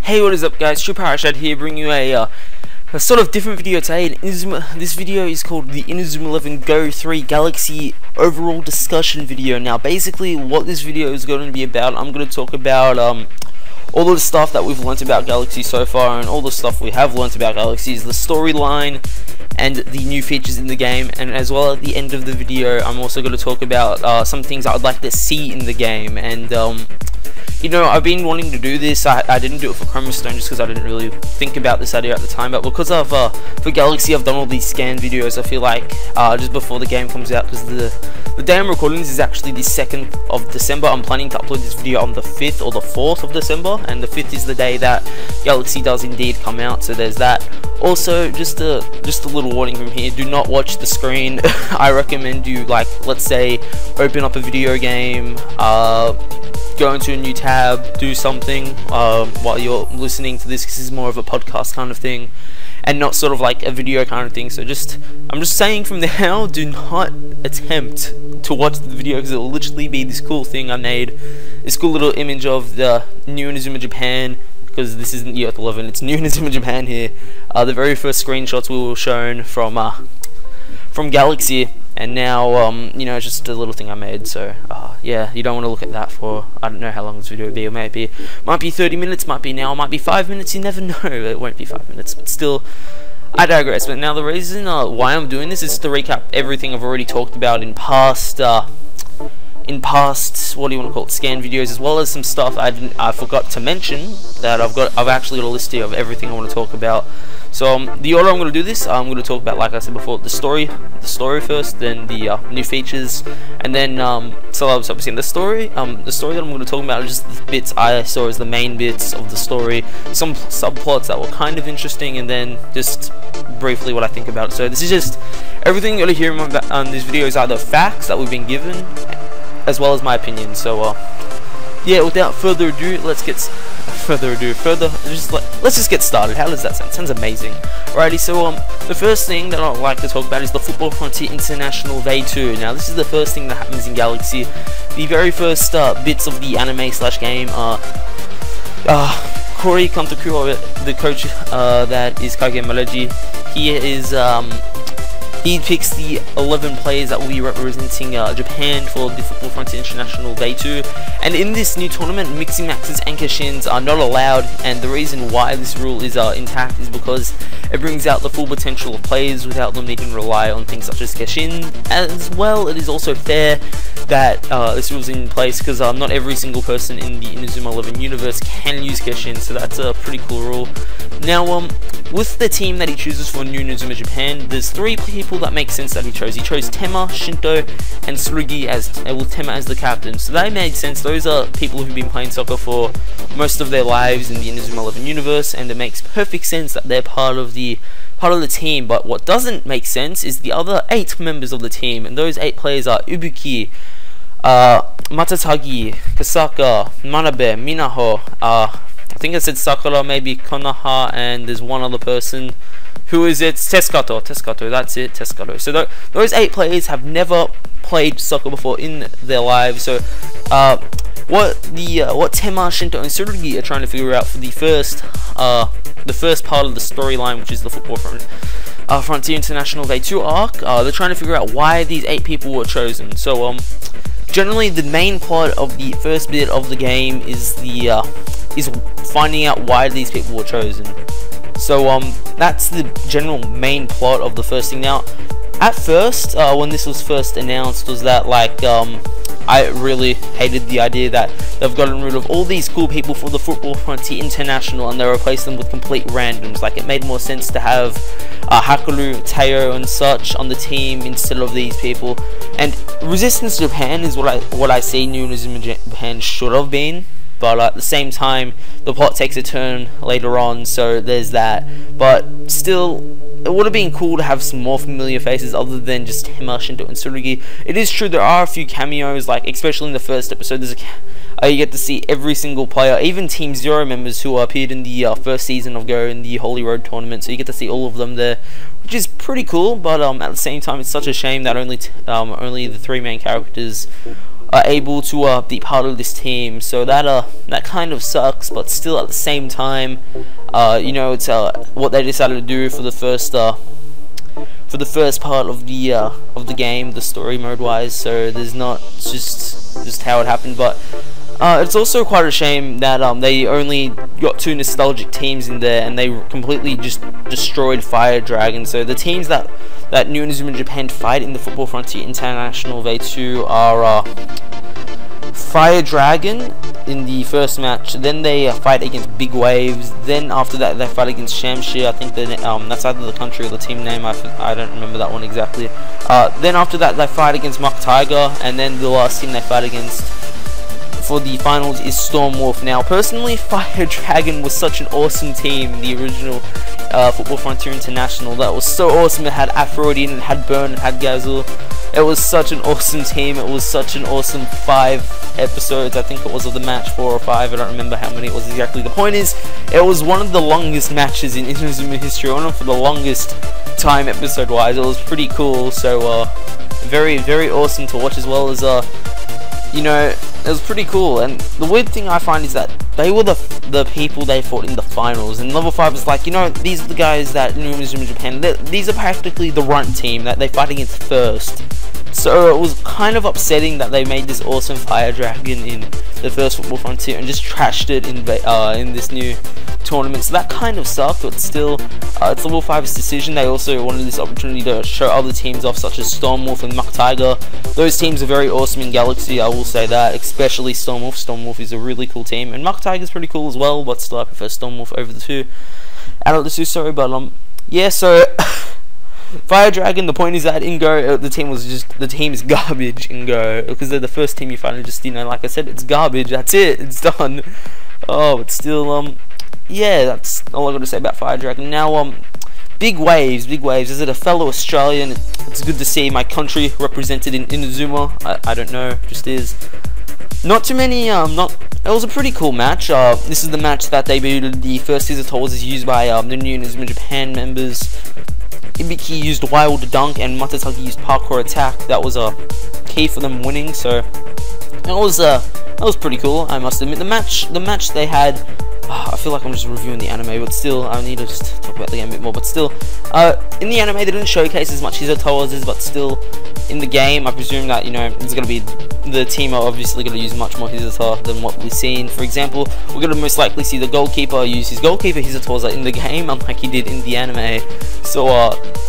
Hey, what is up guys, TrueParashad here, bringing you a sort of different video today. This video is called the Inazuma 11 Go 3 Galaxy overall discussion video. Now basically what this video is going to be about, I'm going to talk about all of the stuff that we've learnt about Galaxy so far, and all the stuff we have learnt about Galaxy is the storyline and the new features in the game, and as well at the end of the video I'm also going to talk about some things I would like to see in the game. And you know, I've been wanting to do this. I didn't do it for Chroma Stone just because I didn't really think about this idea at the time, but because of for Galaxy I've done all these scan videos. I feel like just before the game comes out, because the day I'm recording this is actually the 2nd of December. I'm planning to upload this video on the 5th or the 4th of December, and the 5th is the day that Galaxy does indeed come out, so there's that. Also, just a little warning from here, do not watch the screen. I recommend you, like, let's say open up a video game, go into a new tab, do something while you're listening to this. This is more of a podcast kind of thing and not sort of like a video kind of thing. So I'm just saying from now, do not attempt to watch the video, because it will literally be this cool thing I made, this cool little image of the new Inazuma Japan, because this isn't Earth 11, it's new Inazuma Japan here. The very first screenshots we were shown from Galaxy, and now you know, it's just a little thing I made. So yeah, you don't want to look at that for, I don't know how long this video will be. It might be 30 minutes, might be an hour, might be 5 minutes, you never know. It won't be 5 minutes, but still, I digress. But now the reason why I'm doing this is to recap everything I've already talked about in past what do you want to call it, scan videos, as well as some stuff I forgot to mention that I've actually got a list here of everything I want to talk about. So the order I'm going to do this, I'm going to talk about, like I said before, the story first, then the new features, and then so I was obviously the story that I'm going to talk about are just the bits I saw as the main bits of the story, some subplots that were kind of interesting, and then just briefly what I think about it. So this is just everything you're going to hear on this video is either facts that we've been given, as well as my opinion. So yeah, without further ado, let's just get started. How does that sound? Sounds amazing. Alrighty, so the first thing that I'd like to talk about is the Football Frontier International Day 2. Now this is the first thing that happens in Galaxy. The very first bits of the anime / game are Kori Kantoku, the coach that is Kagemareji. He picks the 11 players that will be representing Japan for the Football Frontier International Day 2. And in this new tournament, mixing maxes and Kashins are not allowed, and the reason why this rule is intact is because it brings out the full potential of players without them needing to rely on things such as Kashin. As well, it is also fair that this rule is in place, because not every single person in the Inazuma 11 universe can use Kashin, so that's a pretty cool rule. Now, with the team that he chooses for New Inazuma Japan, there's 3 people that make sense that he chose. He chose Tema, Shinto, and Tsurugi with Tema as the captain. So that made sense. Those are people who've been playing soccer for most of their lives in the Inazuma 11 universe, and it makes perfect sense that they're part of the team. But what doesn't make sense is the other 8 members of the team, and those 8 players are Ibuki, Matatagi, Kasaka, Manabe, Minaho, I think I said Sakura, maybe Konoha, and there's one other person. Who is it? Teskato, that's it, Teskato. So those 8 players have never played soccer before in their lives. So what Tema, Shinto, and Tsurugi are trying to figure out for the first part of the storyline, which is the Football Frontier International Day 2 arc, they're trying to figure out why these 8 people were chosen. So generally the main plot of the first bit of the game is finding out why these people were chosen. So that's the general main plot of the first thing. Now, at first, when this was first announced, was that, like, I really hated the idea that they've gotten rid of all these cool people for the Football Frontier International and they replaced them with complete randoms. Like, it made more sense to have Hakaru, Teo, and such on the team instead of these people. And Resistance Japan is what I see New Inazuma Japan should have been. But at the same time, the plot takes a turn later on, so there's that. But still, it would have been cool to have some more familiar faces other than just Tema, Shinto, and Tsurugi. It is true there are a few cameos, like especially in the first episode. You get to see every single player, even Team Zero members who appeared in the first season of Go in the Holy Road tournament. So you get to see all of them there, which is pretty cool. But at the same time, it's such a shame that only the 3 main characters are able to be part of this team. So that kind of sucks, but still at the same time, you know, it's what they decided to do for the first part of the game, the story mode wise. So there's not just how it happened, but it's also quite a shame that they only got 2 nostalgic teams in there, and they completely just destroyed Fire Dragon. So the teams that New Inazuma Japan fight in the Football Frontier International V2 are Fire Dragon in the first match, then they fight against Big Waves, then after that they fight against Shamshir. I think that's either the country or the team name, I don't remember that one exactly. Then after that they fight against Mock Tiger, and then the last team they fight against for the finals is Storm Wolf. Now personally, Fire Dragon was such an awesome team, the original Football Frontier International. That was so awesome. It had Aphrodite, it had Burn, it had Gazelle. It was such an awesome team. It was such an awesome 5 episodes, I think it was, of the match, 4 or 5, I don't remember how many it was exactly. The point is, it was one of the longest matches in Inazuma history, one for the longest time episode wise. It was pretty cool, so very, very awesome to watch, as well as you know, it was pretty cool. And the weird thing I find is that they were the people they fought in the finals, and level 5 is like, you know, these are the guys that New Inazuma Japan, these are practically the runt team that they fight against first. So it was kind of upsetting that they made this awesome Fire Dragon in the first Football Frontier and just trashed it in this new tournament. So that kind of sucked, but still, it's level 5's decision. They also wanted this opportunity to show other teams off, such as Stormwolf and Mock Tiger. Those teams are very awesome in Galaxy, I will say that, especially Stormwolf. Stormwolf is a really cool team, and Mock Tiger is pretty cool as well, but still I prefer Stormwolf over the two. Out of the two, sorry, but yeah, so Fire Dragon, the point is that in Go, the team is garbage in Go, because they're the first team you find, and just, you know, like I said, it's garbage, that's it, it's done. Oh, but still, yeah, that's all I got to say about Fire Dragon. Now, Big Waves, is it a fellow Australian? It's good to see my country represented in Inazuma. I don't know, just is. Not too many, it was a pretty cool match. This is the match that debuted. The first Hissatsu was used by the New Inazuma Japan members. Ibiki used Wild Dunk and Matatagi used Parkour Attack. That was a key for them winning, so that was pretty cool, I must admit. The match they had, I feel like I'm just reviewing the anime, but still, I need to just talk about the game a bit more. But still, in the anime they didn't showcase as much Hissatsu, but still, in the game, I presume that, you know, it's going to be, the team are obviously going to use much more Hissatsu than what we've seen. For example, we're going to most likely see the goalkeeper use his goalkeeper Hissatsu in the game, unlike he did in the anime. So,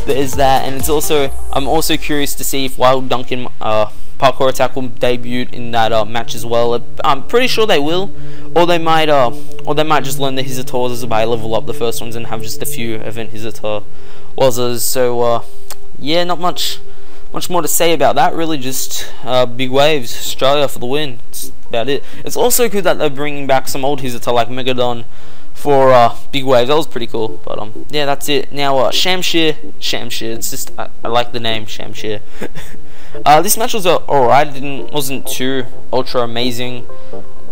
there's that, and it's also, I'm also curious to see if Wild Dunk and Parkour Attack will debut in that match as well. I'm pretty sure they will, or they might just learn the Hissatsu by level up the first ones and have just a few event Hissatsu. So, yeah, not much more to say about that, really. Just Big Waves, Australia for the win. That's about it. It's also good that they're bringing back some old Hissatsu like Megadon for Big Waves. That was pretty cool. But yeah, that's it. Now Shamshir. It's just I like the name Shamshir. This match was alright. It wasn't too ultra amazing.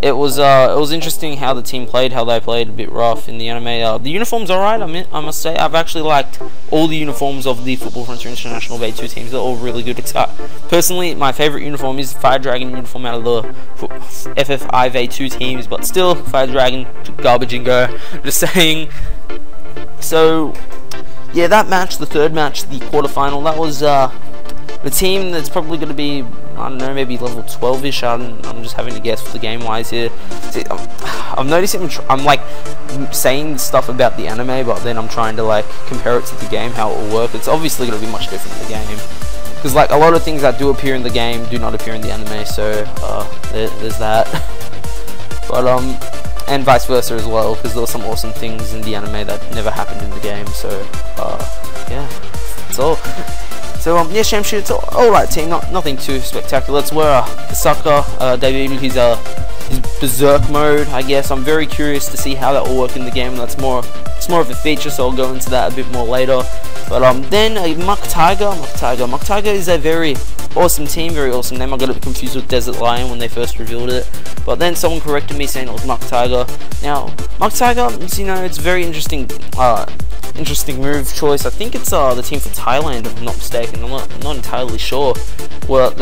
It was interesting how the team played, how they played a bit rough in the anime. The uniforms alright, I must say. I've actually liked all the uniforms of the Football Frontier International V2 teams. They're all really good. Personally, my favourite uniform is Fire Dragon uniform out of the FFI V2 teams, but still, Fire Dragon, garbage and go. Just saying. So, yeah, that match, the third match, the quarterfinal, that was the team that's probably going to be, I don't know, maybe level 12-ish. I'm just having to guess for the game-wise here. See, I'm noticing I'm like saying stuff about the anime, but then I'm trying to like compare it to the game, how it will work. It's obviously going to be much different in the game, because like a lot of things that do appear in the game do not appear in the anime. So there's that. But and vice versa as well, because there were some awesome things in the anime that never happened in the game. So yeah, that's all. So yeah, Shamshir, it's alright team, nothing too spectacular. It's where Hissatsu debuted his Berserk mode, I guess. I'm very curious to see how that will work in the game. It's more of a feature, so I'll go into that a bit more later. But then Mock Tiger is a very awesome team, very awesome name. I got it confused with Desert Lion when they first revealed it, but then someone corrected me saying it was Mock Tiger. Now Mock Tiger, you know, it's very interesting interesting move choice. I think it's the team for Thailand, if I'm not mistaken. I'm not entirely sure what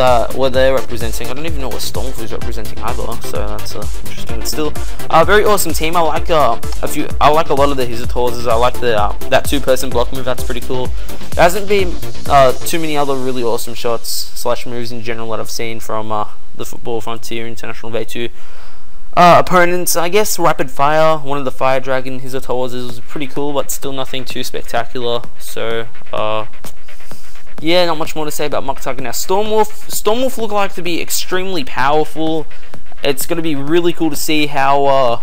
they're representing. I don't even know what Stormwolf is representing either, so that's interesting. But still, very awesome team. I like I like a lot of the Hissatsus. I like the that two-person block move. That's pretty cool. There hasn't been too many other really awesome shots slash moves in general that I've seen from the Football Frontier International V2 opponents. I guess Rapid Fire, one of the Fire Dragon Hissatsus, was pretty cool, but still nothing too spectacular. So yeah, not much more to say about Mukataka. Now Stormwolf look like to be extremely powerful. It's going to be really cool to see how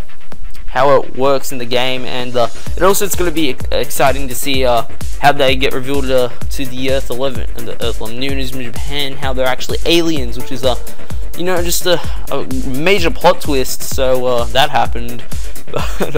it works in the game, and it's going to be exciting to see how they get revealed to the Earth 11 and the Earth 11 news in Japan, how they're actually aliens, which is you know, just a major plot twist. So that happened, but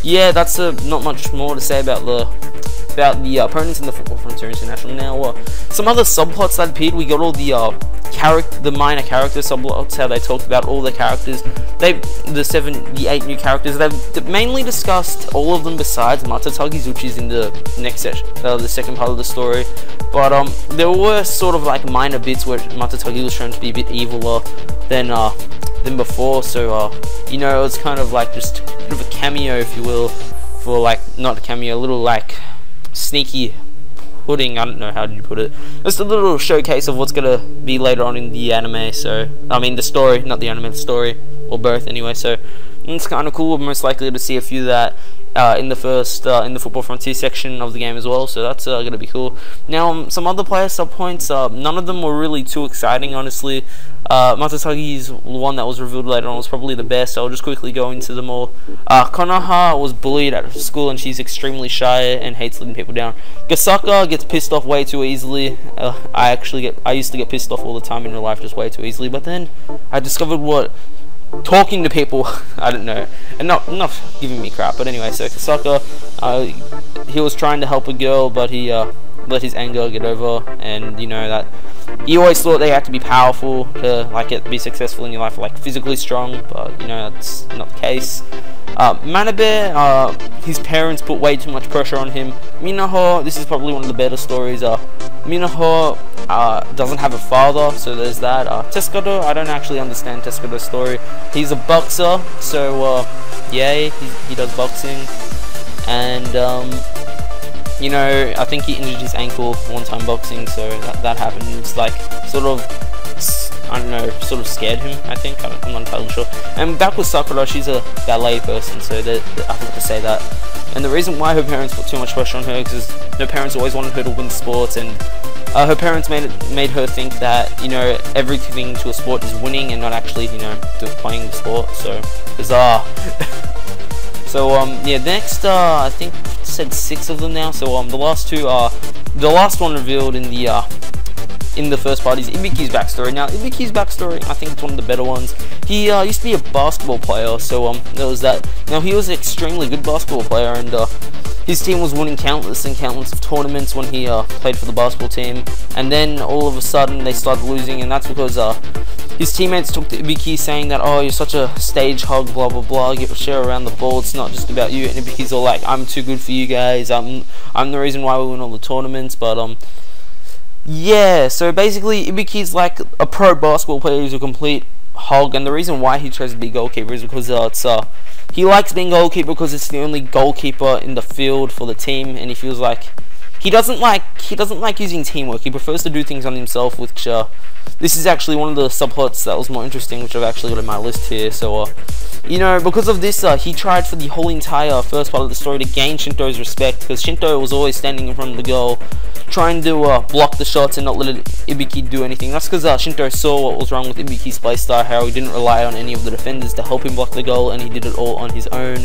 yeah, that's not much more to say about the opponents in the Football Frontier International. Now, some other subplots that appeared. We got all the minor character subplots, how they talked about all the characters. The 8 new characters. They've mainly discussed all of them besides Matatagi's, which is in the next section, the second part of the story. But there were sort of like minor bits where Matatagi was shown to be a bit eviler than before. So you know, it was kind of like just a bit of a cameo, if you will, for like, not a cameo, a little like sneaky pudding, I don't know how did you put it, just a little showcase of what's gonna be later on in the anime. So I mean the story, not the anime, the story, or both anyway. So it's kind of cool. We're most likely to see a few of that in the Football Frontier section of the game as well, so that's gonna be cool. Now, some other player subpoints, none of them were really too exciting, honestly. Matatagi's one that was revealed later on was probably the best. I'll just quickly go into them all. Konoha was bullied at school, and she's extremely shy and hates letting people down. Gasaka gets pissed off way too easily. I used to get pissed off all the time in real life, just way too easily, but then I discovered what talking to people, I don't know, and not giving me crap, but anyway, so Kasaka, he was trying to help a girl, but he let his anger get over, and you know that he always thought they had to be powerful to be successful in your life, like physically strong, but you know that's not the case. Manabe, his parents put way too much pressure on him. Minaho, this is probably one of the better stories. Minaho doesn't have a father, so there's that. Tescado, I don't actually understand Tescado's story. He's a boxer, so yay, he does boxing, and you know, I think he injured his ankle one time boxing, so that happened. It's like sort of, I don't know, sort of scared him, I think. I'm not entirely sure. And back with Sakura, she's a ballet person, so I forgot to say that. And the reason why her parents put too much pressure on her is because her parents always wanted her to win sports, and her parents made her think that, you know, everything to a sport is winning and not actually, you know, playing the sport. So bizarre. So yeah, next I think I said 6 of them now. So the last two are the last one revealed in the first part is Ibiki's backstory. Now Ibiki's backstory, I think it's one of the better ones. He used to be a basketball player, so there was that. Now he was an extremely good basketball player, and his team was winning countless and countless of tournaments when he played for the basketball team. And then all of a sudden they started losing, and that's because his teammates took to Ibiki saying that, oh, you're such a stage hog, blah blah blah, get share around the ball, it's not just about you. And Ibiki's all like, I'm too good for you guys, I'm the reason why we win all the tournaments. But yeah, so basically Ibiki's like a pro basketball player who's a complete hog, and the reason why he tries to be goalkeeper is because he likes being goalkeeper because it's the only goalkeeper in the field for the team, and he feels like he doesn't like using teamwork. He prefers to do things on himself, which this is actually one of the subplots that was more interesting, which I've actually got in my list here. So you know, because of this, he tried for the whole entire first part of the story to gain Shinto's respect, because Shinto was always standing in front of the goal, trying to block the shots and not let Ibiki do anything. That's because Shinto saw what was wrong with Ibiki's playstyle, how he didn't rely on any of the defenders to help him block the goal, and he did it all on his own.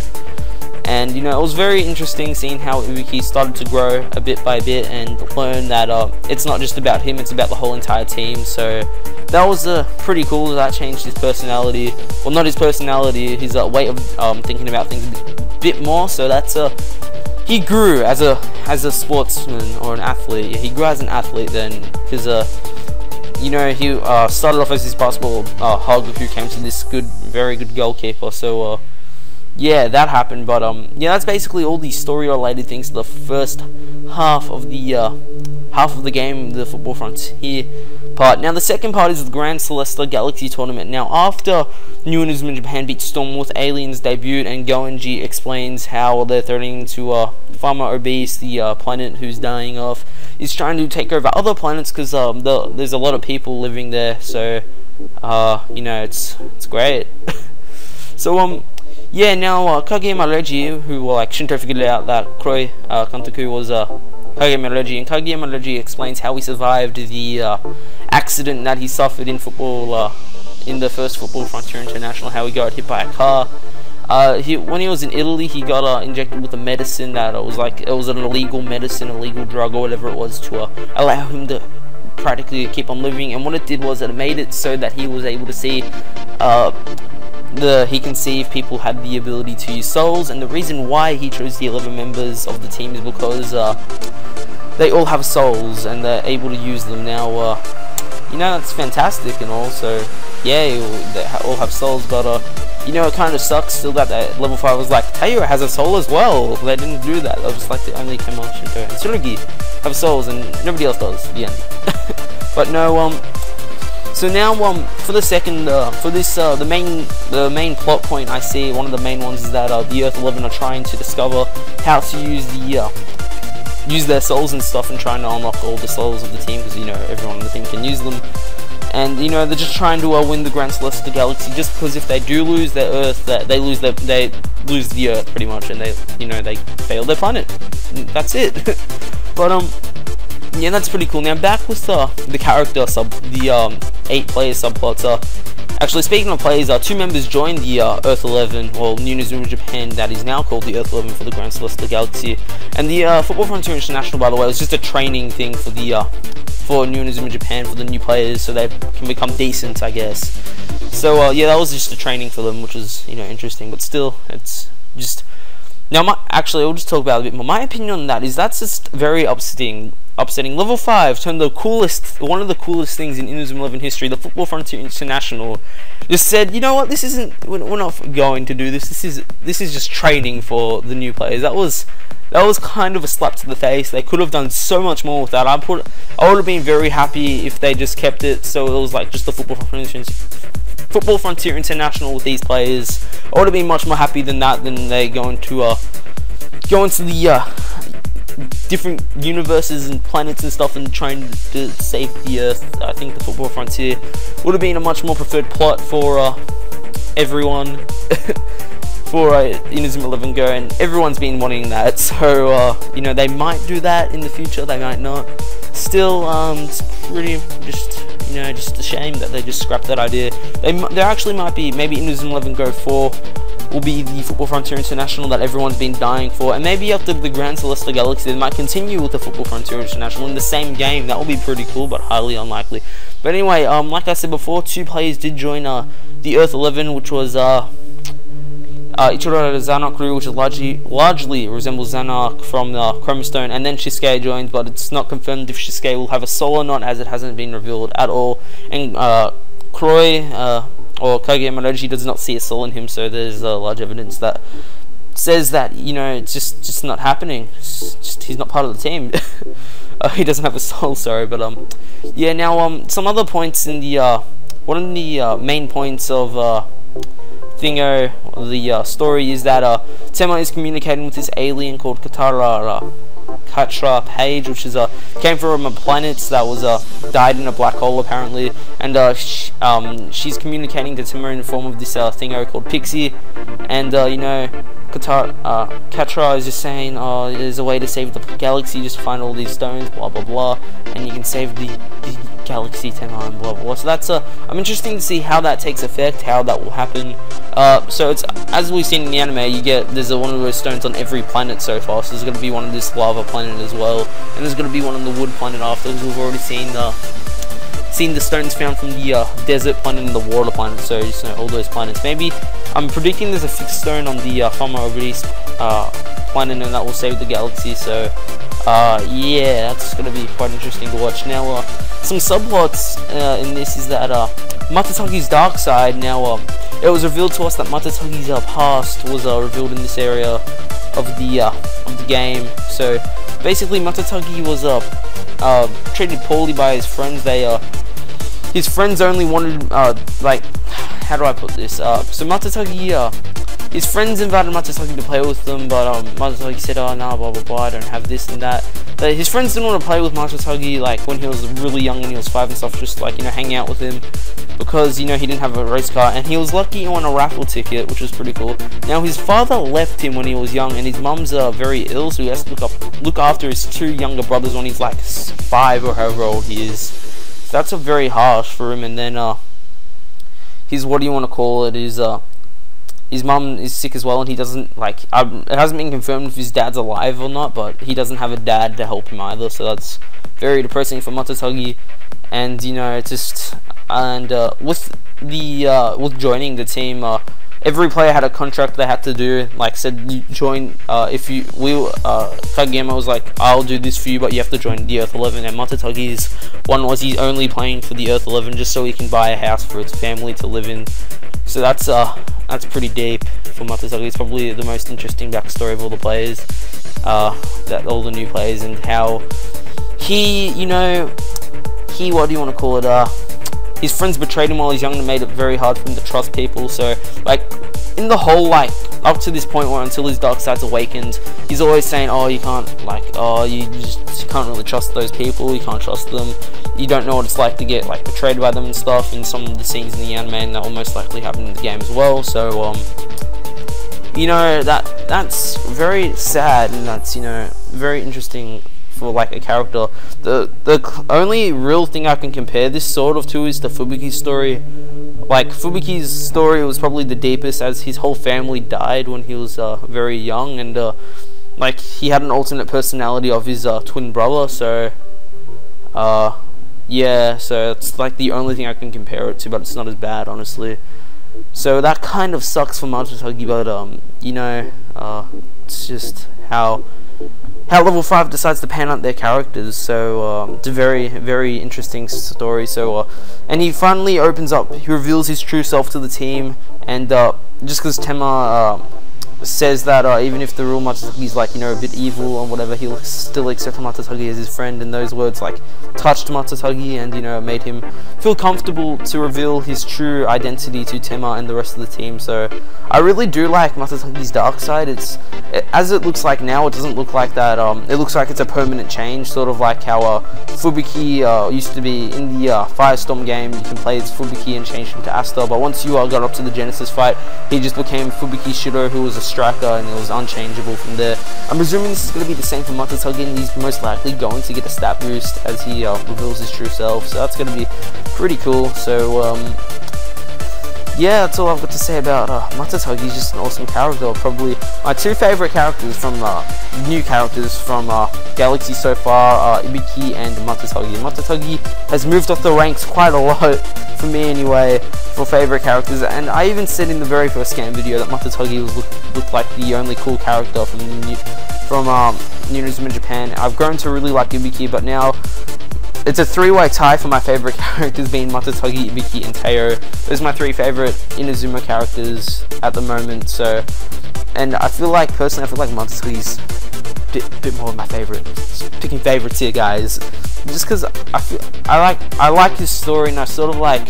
And you know, it was very interesting seeing how Ibiki started to grow a bit by bit and learn that it's not just about him, it's about the whole entire team. So that was pretty cool. That changed his personality, well, not his personality, his way of thinking about things a bit more. So that's he grew as a sportsman or an athlete. Yeah, he grew as an athlete then, because you know, he started off as this basketball hog who came to this very good goalkeeper. So yeah, that happened. But yeah, that's basically all the story related things. The first half of the game, the Football Frontier part. Now the second part is the Grand Celesta Galaxy tournament. Now after New Inazuma Japan beat Stormwolf Aliens debut, and Goenji explains how they're threatening to Farmer Obese, the planet who's dying off, is trying to take over other planets because there's a lot of people living there. So you know, it's great. So yeah, now Kageyama Reggie, who like Shinto figured out that Kroi Kantoku was Kageyama Reggie, and Kageyama Reggie explains how he survived the accident that he suffered in football, in the first Football Frontier International, how he got hit by a car. When he was in Italy, he got injected with a medicine that it was an illegal medicine, illegal drug or whatever it was, to allow him to practically keep on living. And what it did was it made it so that he was able to see he can see if people had the ability to use souls. And the reason why he chose the 11 members of the team is because they all have souls and they're able to use them. Now you know, that's fantastic and all, so yeah, they all have souls. But you know, it kind of sucks still that level 5 was like, Tayo has a soul as well. They didn't do that. That was like the only Kemon, Shinto, and Tsurugi have souls and nobody else does. The end. But no, so now for the second for this the main plot point I see, one of the main ones is that the Earth 11 are trying to discover how to use their souls and stuff, and trying to unlock all the souls of the team, because you know, everyone on the team can use them. And you know, they're just trying to win the Grand Celesta Galaxy, just because if they do lose their Earth, they lose the Earth pretty much, and they fail their planet. That's it. But yeah, that's pretty cool. Now back with the character 8-player subplots. Actually, speaking of players, 2 members joined the Earth 11, or New Inazuma Japan, that is now called the Earth 11 for the Grand Celesta Galaxy. And the Football Frontier International, by the way, was just a training thing for the for New Inazuma Japan, for the new players, so they can become decent, I guess. So yeah, that was just a training for them, which was, you know, interesting. But still, it's just now. Actually, I'll just talk about it a bit more. My opinion on that is that's just very upsetting. Level 5 turned one of the coolest things in Inazuma 11 history, the Football Frontier International, just said, you know what, this isn't, we're not going to do this. This is just training for the new players. That was kind of a slap to the face. They could have done so much more with that. I would have been very happy if they just kept it so it was like just the Football Frontier International with these players. I would have been much more happy than that, than they go into the different universes and planets and stuff and trying to save the Earth. I think the Football Frontier would have been a much more preferred plot for everyone. For Inazuma 11 Go, and everyone's been wanting that, so you know, they might do that in the future, they might not. Still, it's pretty just a shame that they just scrapped that idea. There actually might be, maybe Inazuma 11 Go 4 will be the Football Frontier International that everyone's been dying for, and maybe after the Grand Celesta Galaxy they might continue with the Football Frontier International in the same game. That would be pretty cool, but highly unlikely. But anyway, like I said before, 2 players did join the Earth 11, which was Ichiro Zanok, which is largely resembles Zanok from the Chromastone, and then Shisuke joined, but it's not confirmed if Shisuke will have a soul or not, as it hasn't been revealed at all. And Kroi, or Kageyama Reggie, does not see a soul in him, so there's large evidence that says that, you know, it's just not happening. He's not part of the team. He doesn't have a soul, sorry. But yeah, now some other points in the one of the main points of Thingo, the story, is that Tema is communicating with this alien called Katra Page, which is came from a planet that was died in a black hole apparently, and she's communicating to Tema in the form of this Thingo called Pixie, and you know, Katra is just saying, oh, there's a way to save the galaxy, just find all these stones, blah blah blah, and you can save the galaxy, Tema, and blah blah blah. So that's I'm interested to see how that takes effect, how that will happen. So it's, as we've seen in the anime, there's one of those stones on every planet so far, so there's going to be one on this lava planet as well, and there's going to be one on the wood planet after. We've already seen the stones found from the desert planet and the water planet, so just, you know, all those planets. Maybe I'm predicting there's a 5th stone on the Fama Obese planet, and that will save the galaxy. So yeah, that's going to be quite interesting to watch. Now some subplots in this is that Matasaki's dark side. Now it was revealed to us that Matatagi's past was revealed in this area of the game. So basically, Matatagi was treated poorly by his friends. His friends only wanted like, how do I put this? So Matatagi, his friends invited Matatagi to play with them, but Matatagi said, "Oh no, blah blah blah, I don't have this and that." But his friends didn't want to play with Matatagi like when he was really young, when he was 5 and stuff, just like, you know, hang out with him, because, you know, he didn't have a race car, and he was lucky he won a raffle ticket, which was pretty cool. Now his father left him when he was young, and his mum's very ill, so he has to look after his 2 younger brothers when he's like 5 or however old he is. So that's very harsh for him. And then his, what do you want to call it, his mum is sick as well, and he doesn't, like, it hasn't been confirmed if his dad's alive or not, but he doesn't have a dad to help him either, so that's very depressing for Matatagi. And, you know, just, and with joining the team, every player had a contract they had to do, like said, you join, Kageyama was like, I'll do this for you, but you have to join the Earth 11, and Matatagi's one was he's only playing for the Earth 11 just so he can buy a house for his family to live in. So that's pretty deep for Matatagi. It's probably the most interesting backstory of all the players, all the new players, and how he, you know, what do you want to call it, his friends betrayed him while he's young and made it very hard for him to trust people. So, like, in the whole, like, up to this point where until his dark side's awakened, he's always saying, oh, you can't, like, oh, you just can't really trust those people, you can't trust them, you don't know what it's like to get, like, betrayed by them and stuff, in some of the scenes in the anime, and that will most likely happen in the game as well. So, you know, that's very sad, and that's, you know, very interesting for, like, a character. The only real thing I can compare this sort of to is the Fubuki's story. Like, Fubuki's story was probably the deepest, as his whole family died when he was very young, and like, he had an alternate personality of his twin brother. So yeah, so it's like the only thing I can compare it to, but it's not as bad, honestly. So that kind of sucks for Matatagi, but you know, it's just how Level 5 decides to pan out their characters. So it's a very, very interesting story. So and he finally opens up, he reveals his true self to the team, and just because Tema says that even if the real Matatagi's, like, you know, a bit evil or whatever, he'll still accept Matatagi as his friend, and those words, like, touched Matatagi, and, you know, made him feel comfortable to reveal his true identity to Tema and the rest of the team. So I really do like Matatagi's dark side. As it looks like now, it doesn't look like that. It looks like it's a permanent change, sort of like how Fubuki used to be in the Firestorm game. You can play as Fubuki and change him to Asta, but once you got up to the Genesis fight, he just became Fubuki Shiro, who was a striker, and it was unchangeable from there. I'm presuming this is going to be the same for Matatagi, and he's most likely going to get a stat boost as he reveals his true self, so that's going to be pretty cool. So yeah, that's all I've got to say about Matatagi. He's just an awesome character. Probably my 2 favorite characters from new characters from Galaxy so far, Ibiki and Matatagi. Matatagi has moved up the ranks quite a lot for me anyway, for favorite characters, and I even said in the very first game video that Matatagi looked like the only cool character from Inazuma Japan. I've grown to really like Ibiki, but now it's a 3-way tie for my favorite characters, being Matatagi, Ibiki, and Teo. Those are my 3 favorite Inazuma characters at the moment. So, and I feel like, personally, I feel like Matatagi's a bit more of my favorite. Just picking favorites here, guys, just because I like his story, and I sort of like,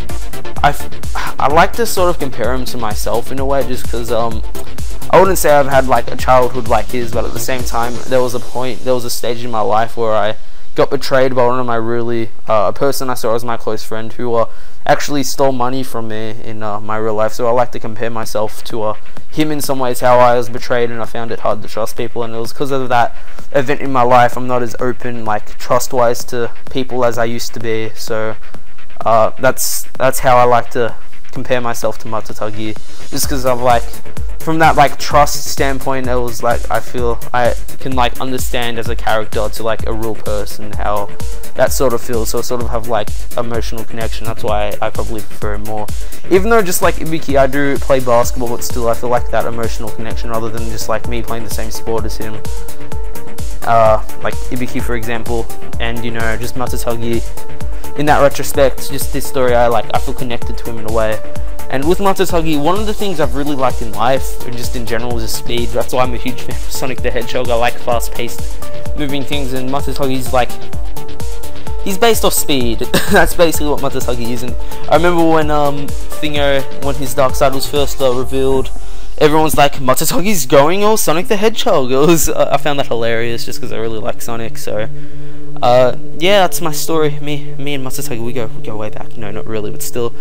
I like to sort of compare him to myself in a way, just because I wouldn't say I've had like a childhood like his, but at the same time, there was a stage in my life where I got betrayed by one of my a person I saw as my close friend, who actually stole money from me in my real life. So I like to compare myself to him in some ways, how I was betrayed and I found it hard to trust people, and it was because of that event in my life. I'm not as open, like, trust-wise to people as I used to be. So that's how I like to compare myself to Matatagi, just because of, like, from that, like, trust standpoint, it was like, I feel I can, like, understand as a character to, like, a real person how that sort of feels. So I sort of have, like, emotional connection. That's why I probably prefer him more, even though, just like Ibiki, I do play basketball, but still I feel like that emotional connection, rather than just like me playing the same sport as him, like Ibiki, for example. And, you know, just Matatagi, in that retrospect, just this story, I feel connected to him in a way. And with Matsutagi, one of the things I've really liked in life, and just in general, is his speed. That's why I'm a huge fan of Sonic the Hedgehog. I like fast-paced moving things, and Matsutagi's like, he's based off speed. That's basically what Matsutagi is. And I remember when when his dark side was first revealed, everyone's like, Matsutagi's going all Sonic the Hedgehog. It was I found that hilarious just because I really like Sonic. So yeah, that's my story. Me and Matsutagi, we go way back. No, not really, but still.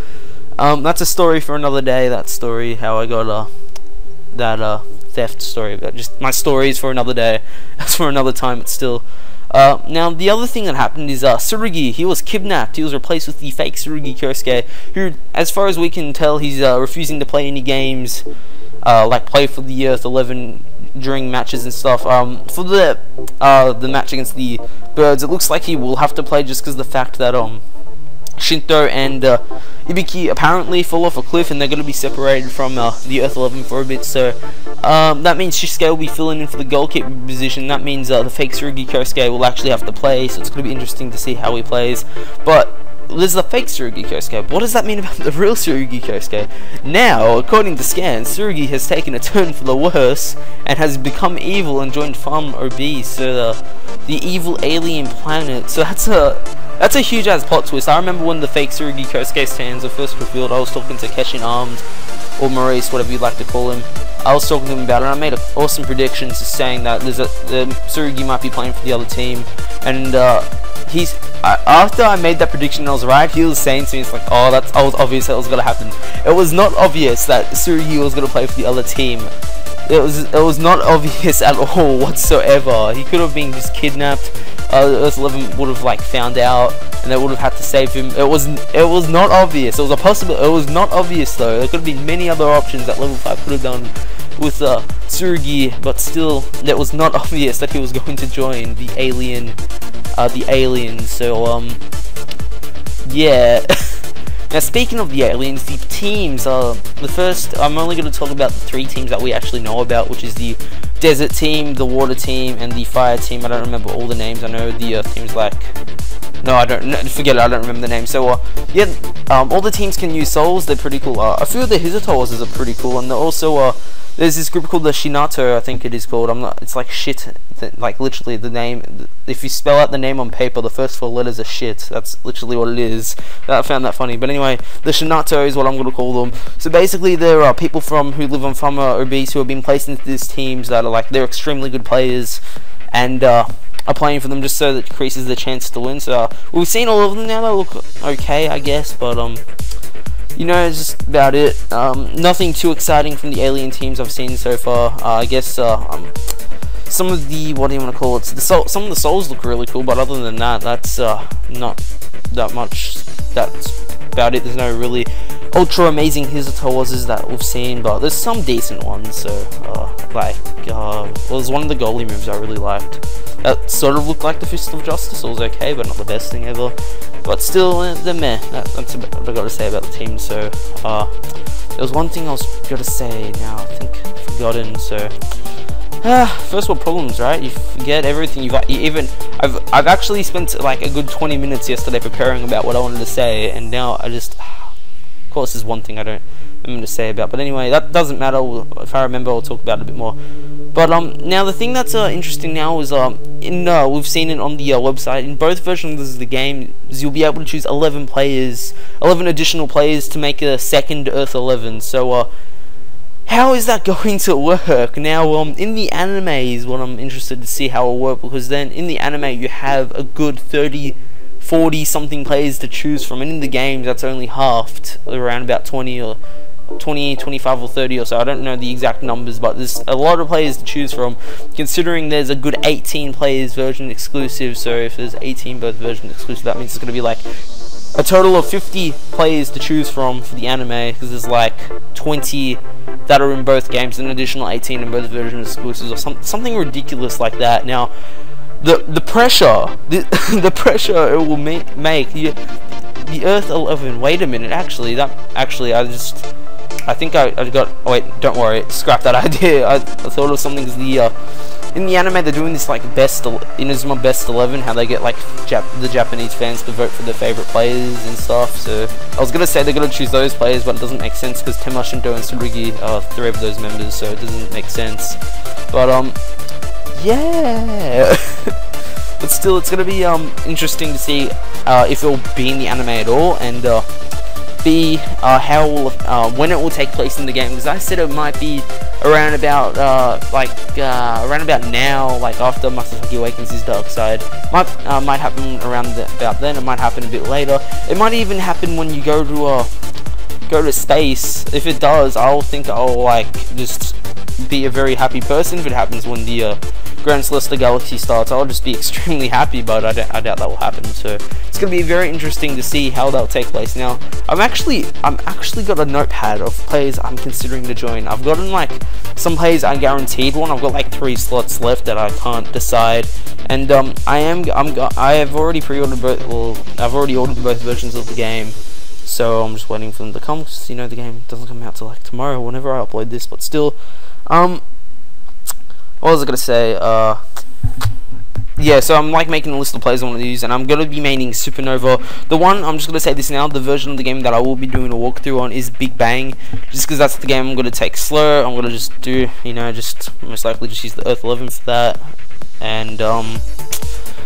That's a story for another day. That story, how I got that theft story, but just my stories for another day. That's for another time, but still. Now the other thing that happened is Tsurugi, he was kidnapped. He was replaced with the fake Tsurugi Kyosuke, who, as far as we can tell, he's refusing to play any games, like play for the Earth 11 during matches and stuff. For the match against the Birds, it looks like he will have to play just because the fact that Shinto and Ibiki apparently fall off a cliff and they're going to be separated from the Earth 11 for a bit, so that means Shisuke will be filling in for the goalkeeper position. That means the fake Tsurugi Kyosuke will actually have to play, so it's going to be interesting to see how he plays. But there's the fake Tsurugi Kyosuke. What does that mean about the real Tsurugi Kyosuke? Now, according to scans, Tsurugi has taken a turn for the worse and has become evil and joined Farm OB, so the evil alien planet. So that's a huge ass plot twist. I remember when the fake Tsurugi Kyosuke stands were first revealed, I was talking to Keshin Armed, or Maurice, whatever you'd like to call him. I was talking to him about it, and I made awesome predictions saying that Tsurugi might be playing for the other team. And after I made that prediction and I was right, he was saying to me, it's like, oh, that was obvious that was going to happen. It was not obvious that Tsurugi was going to play for the other team. It was not obvious at all whatsoever. He could have been just kidnapped. Earth 11 would have like found out, and they would have had to save him. It was not obvious. It was a possibility. It was not obvious though. There could have been many other options that Level 5 could have done with Tsurugi, but still, it was not obvious that he was going to join the alien. So yeah. Now, speaking of the aliens, the teams are the first. I'm only going to talk about the 3 teams that we actually know about, which is the desert team, the water team, and the fire team. I don't remember all the names. I know the earth team's like, no, I don't. No, forget it. I don't remember the name. So yeah, all the teams can use souls. They're pretty cool. A few of the Hissatsu are pretty cool, and also there's this group called the Shinato, I think it is called. It's like shit. Like literally the name. If you spell out the name on paper, the first 4 letters are shit. That's literally what it is. I found that funny. But anyway, the Shinato is what I'm going to call them. So basically, there are people who live on Fama Obese who have been placed into these teams that are like, they're extremely good players, and are playing for them just so that it increases their chance to win. So we've seen all of them now. They look okay, I guess, but you know, it's just about it. Nothing too exciting from the alien teams I've seen so far. I guess some of the, what do you want to call it? Some of the souls look really cool, but other than that, that's not that much. That's about it. There's no really ultra amazing Hissatsu that we've seen, but there's some decent ones. So well, there's one of the goalie moves I really liked. That sort of looked like the Fist of Justice. It was okay, but not the best thing ever. But still, they're meh. That's what I got to say about the team. So there was one thing I was going to say. Now I think I've forgotten. So. First world problems, right? You forget everything. I've actually spent like a good 20 minutes yesterday preparing about what I wanted to say, and now I just, of course, there's one thing I don't remember to say about. But anyway, that doesn't matter. If I remember, I'll talk about it a bit more. But now the thing that's interesting now is we've seen it on the website. In both versions of the game, you'll be able to choose 11 additional players to make a second Earth 11. So how is that going to work? Now, in the anime is what I'm interested to see how it will work, because then in the anime you have a good 30, 40 something players to choose from, and in the games that's only halved, around about 20, 25 or 30 or so. I don't know the exact numbers, but there's a lot of players to choose from, considering there's a good 18 players version exclusive. So if there's 18 both version exclusive, that means it's going to be like a total of 50 players to choose from for the anime, because there's like 20 that are in both games, an additional 18 in both versions exclusives, or something ridiculous like that. Now, the pressure, the pressure it will make the Earth 11. Wait a minute, I think I got. Oh wait, don't worry, scrap that idea. I thought of something as the in the anime they're doing this like Inazuma best 11, how they get like the Japanese fans to vote for their favorite players and stuff. So I was gonna say they're gonna choose those players, but it doesn't make sense because Tema, Shinto, and Tsurugi are 3 of those members, so it doesn't make sense. But yeah. But still, it's gonna be interesting to see if it will be in the anime at all, and B, when it will take place in the game, because I said it might be around about around about now, like after Masasaki awakens his dark side. Might happen around about then. It might happen a bit later. It might even happen when you go to space. If it does, I'll think I'll like just be a very happy person. If it happens when the Grand Celesta Galaxy starts, I'll just be extremely happy, but I doubt that will happen. So it's gonna be very interesting to see how that'll take place. Now, I'm actually got a notepad of players I'm considering to join. I've gotten like some players I guaranteed one. I've got like 3 slots left that I can't decide, and I have already pre-ordered both. Well, I've already ordered both versions of the game. So I'm just waiting for them to come, because, you know, the game doesn't come out till like tomorrow, whenever I upload this. But still, what was I gonna say? Yeah, so I'm like making a list of players I want to use, and I'm gonna be maining Supernova. The one, I'm just gonna say this now, the version of the game that I will be doing a walkthrough on is Big Bang, just because that's the game I'm gonna take slow. I'm gonna just do, you know, just most likely just use the Earth 11 for that, and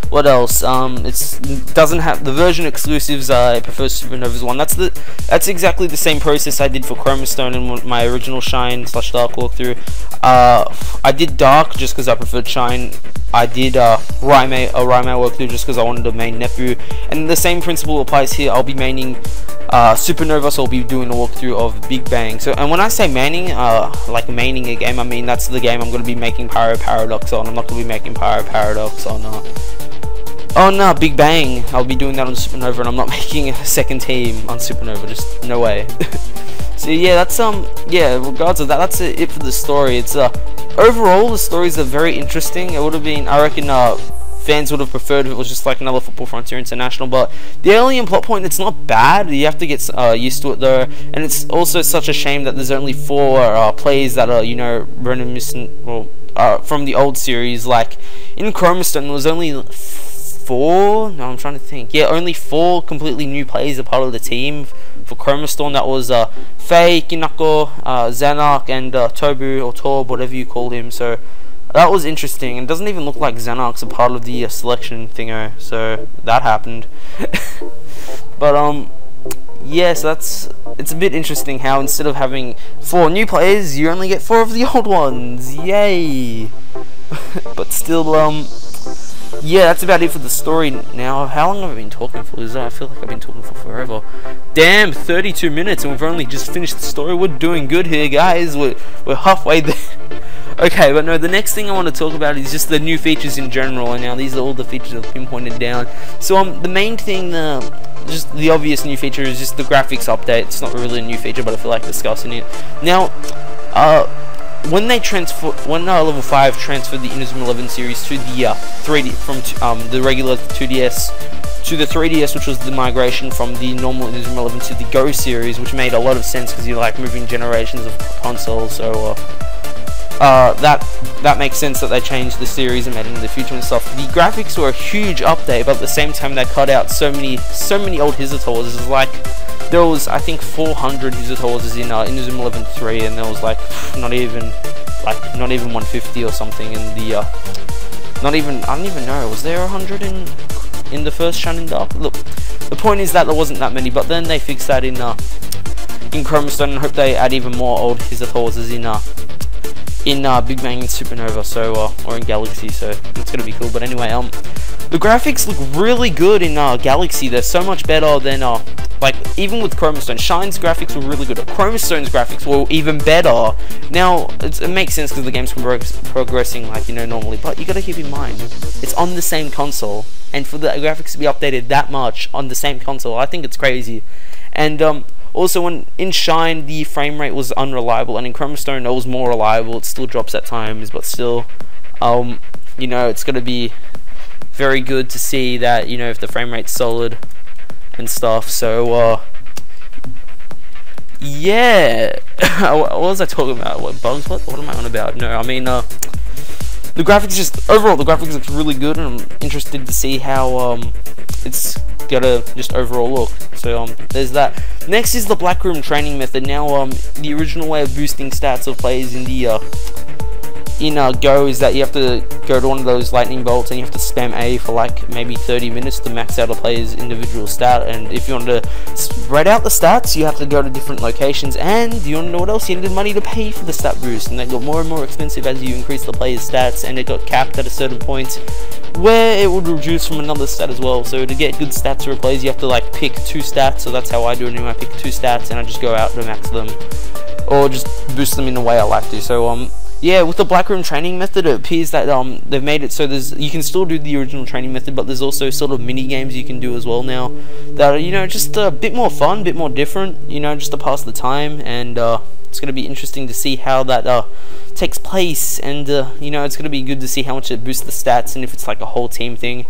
what else? It doesn't have the version exclusives. I prefer Supernova's one. That's exactly the same process I did for Chroma Stone in my original Shine / Dark walkthrough. I did Dark just because I preferred Shine. I did Raimei walkthrough just because I wanted to main Nepu, and the same principle applies here. I'll be maining Supernova, so I'll be doing a walkthrough of Big Bang. So, and when I say maining, like maining a game, I mean that's the game I'm going to be making Pyro Paradox on. I'm not going to be making Pyro Paradox on Big Bang. I'll be doing that on Supernova, and I'm not making a second team on Supernova. Just no way. So yeah, that's yeah. Regards of that, that's it for the story. It's overall the stories are very interesting. It would have been, I reckon, fans would have preferred if it was just like another Football Frontier International. But the alien plot point, it's not bad. You have to get used to it though, and it's also such a shame that there's only 4 players that are, you know, reminiscent, well, from the old series. Like in Chroma Stone, there was only 4. No, I'm trying to think. Yeah, only 4 completely new players are part of the team for Chroma Stone. That was Faye, Kinako, Xanark, and Tobu, or Torb, whatever you call him. So that was interesting. And it doesn't even look like Xanark's a part of the selection thingo. So that happened. But yeah, so it's a bit interesting how instead of having 4 new players, you only get 4 of the old ones. Yay! But still, yeah, that's about it for the story. Now, how long have I been talking for? I feel like I've been talking for forever. Damn, 32 minutes, and we've only just finished the story. We're doing good here, guys. We're halfway there. Okay, but no, the next thing I want to talk about is just the new features in general. And now these are all the features that have been pointed down. So the main thing, just the obvious new feature is just the graphics update. It's not really a new feature, but I feel like discussing it. Now, when level 5 transferred the Inazuma 11 series to the 3D from the regular 2DS to the 3DS, which was the migration from the normal Inazuma 11 to the Go series, which made a lot of sense because you're like moving generations of consoles. So that makes sense that they changed the series and made it into the future and stuff. The graphics were a huge update, but at the same time they cut out so many old Hissatsu. It's like there was, I think, 400 Hissatsu in Inazuma 11 3, and there was like not even 150 or something in the I don't even know, was there 100 in the first Shining Dark? Look, the point is that there wasn't that many, but then they fixed that in Chroma Stone, and I hope they add even more old Hissatsu in Big Bang and Supernova, so or in Galaxy, so it's gonna be cool. But anyway, the graphics look really good in Galaxy. They're so much better than like even with Chroma Stone. Shine's graphics were really good. Chroma Stone's graphics were even better. Now it makes sense because the game's progressing like, you know, normally, but you gotta keep in mind it's on the same console, and for the graphics to be updated that much on the same console, I think it's crazy. And also, when in Shine the frame rate was unreliable, and in Chroma Stone it was more reliable. It still drops at times, but still, you know, it's gonna be very good to see that, you know, if the frame rate's solid and stuff. So yeah. What was I talking about? What bugs? What am I on about? No, I mean the graphics just overall the graphics looks really good, and I'm interested to see how it's gonna just overall look. So there's that. Next is the Black Room training method. Now the original way of boosting stats of players in the Go is that you have to go to one of those lightning bolts and you have to spam A for like maybe 30 minutes to max out a player's individual stat. And if you want to spread out the stats, you have to go to different locations. And you want to know what else? You needed money to pay for the stat boost, and they got more and more expensive as you increase the player's stats, and it got capped at a certain point where it would reduce from another stat as well. So to get good stats for players, you have to like pick 2 stats. So that's how I do it anyway. I pick 2 stats and I just go out to max them, or just boost them in the way I like to. So yeah, with the Black Room training method, it appears that they've made it so you can still do the original training method, but there's also sort of mini games you can do as well now that are, just a bit more fun, a bit more different, just to pass the time. And it's going to be interesting to see how that takes place, and it's going to be good to see how much it boosts the stats and if it's like a whole team thing.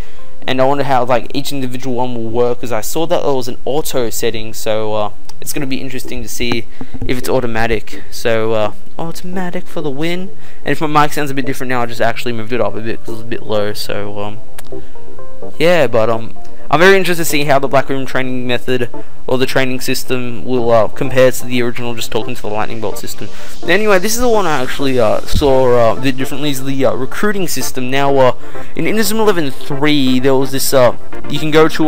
And I wonder how like each individual one will work, because I saw that there was an auto setting, so it's going to be interesting to see if it's automatic. So automatic for the win. And if my mic sounds a bit different now, I just actually moved it up a bit because it's a bit low. So yeah, but I'm very interested to see how the Black Room training method or the training system will compare to the original, just talking to the lightning bolt system. Anyway, this is the one I actually saw a bit differently, is the recruiting system. Now in Inazuma 11.3 there was this you can go to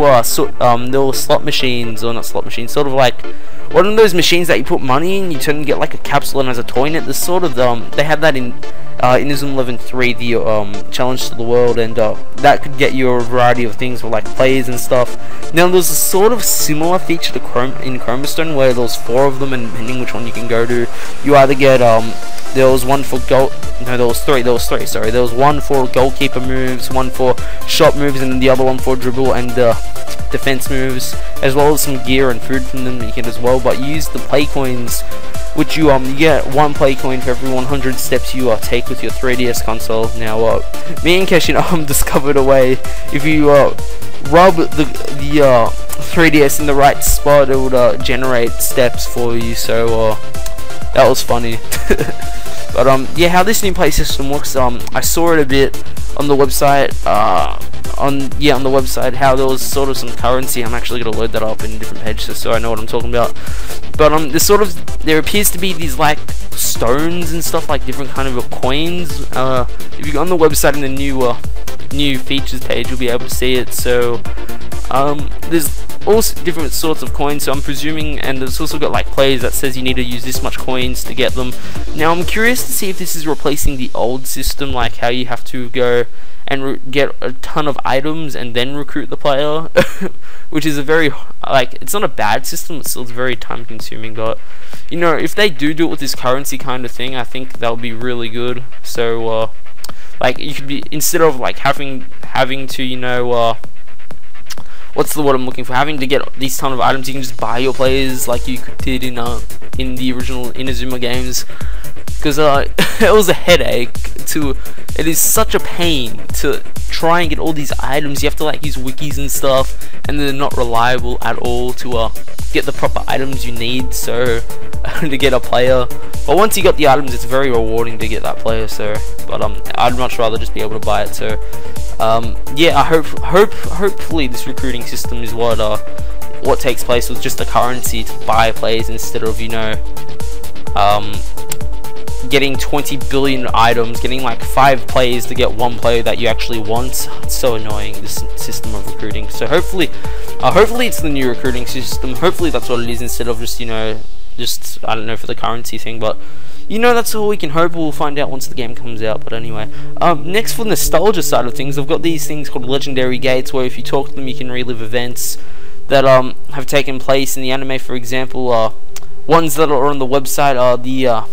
there were slot machines, or not slot machines, sort of like one of those machines that you put money in, you turn and get like a capsule and has a toy in it. There's sort of they had that in Inazuma 11.3, the challenge to the world, and that could get you a variety of things for like plays and stuff. Now there's a sort of similar feature to in Chromastone, where there's 4 of them, and depending which one you can go to, you either get there was one for there was three, sorry. There was one for goalkeeper moves, one for shot moves, and then the other one for dribble and defense moves, as well as some gear and food from them that you get as well. But you use the play coins, which you get 1 play coin for every 100 steps you take with your 3DS console. Now me and Keshin discovered a way, if you rub the 3DS in the right spot, it would generate steps for you. So that was funny. But yeah, how this new play system works, I saw it a bit on the website, on the website, how there was sort of some currency. I'm actually going to load that up in a different page just so I know what I'm talking about. But there appears to be these like stones and stuff, like different kind of coins. If you go on the website in the new features page, you'll be able to see it. So there's also different sorts of coins, so I'm presuming, and it's also got like plays that says you need to use this much coins to get them. Now I'm curious to see if this is replacing the old system, like how you have to go and get a ton of items and then recruit the player, which is a very, like, it's not a bad system, it's still very time consuming. But if they do it with this currency kind of thing, I think that'll be really good. So like, you could be, instead of like having to what's the word I'm looking for, having to get these ton of items, you can just buy your players like you did in the original Inazuma games. Because it was a headache it is such a pain to try and get all these items. You have to like use wikis and stuff, and they're not reliable at all to get the proper items you need, so to get a player. But once you got the items, it's very rewarding to get that player. So but I'd much rather just be able to buy it. So yeah, I hopefully this recruiting system is what takes place with just the currency to buy players, instead of getting 20 billion items, getting like 5 players to get 1 player that you actually want. It's so annoying, this system of recruiting. So hopefully it's the new recruiting system. Hopefully that's what it is, instead of just I don't know, for the currency thing. But that's all we can hope. We'll find out once the game comes out. But anyway, next, for the nostalgia side of things, I've got these things called legendary gates, where if you talk to them, you can relive events that have taken place in the anime. For example, ones that are on the website are the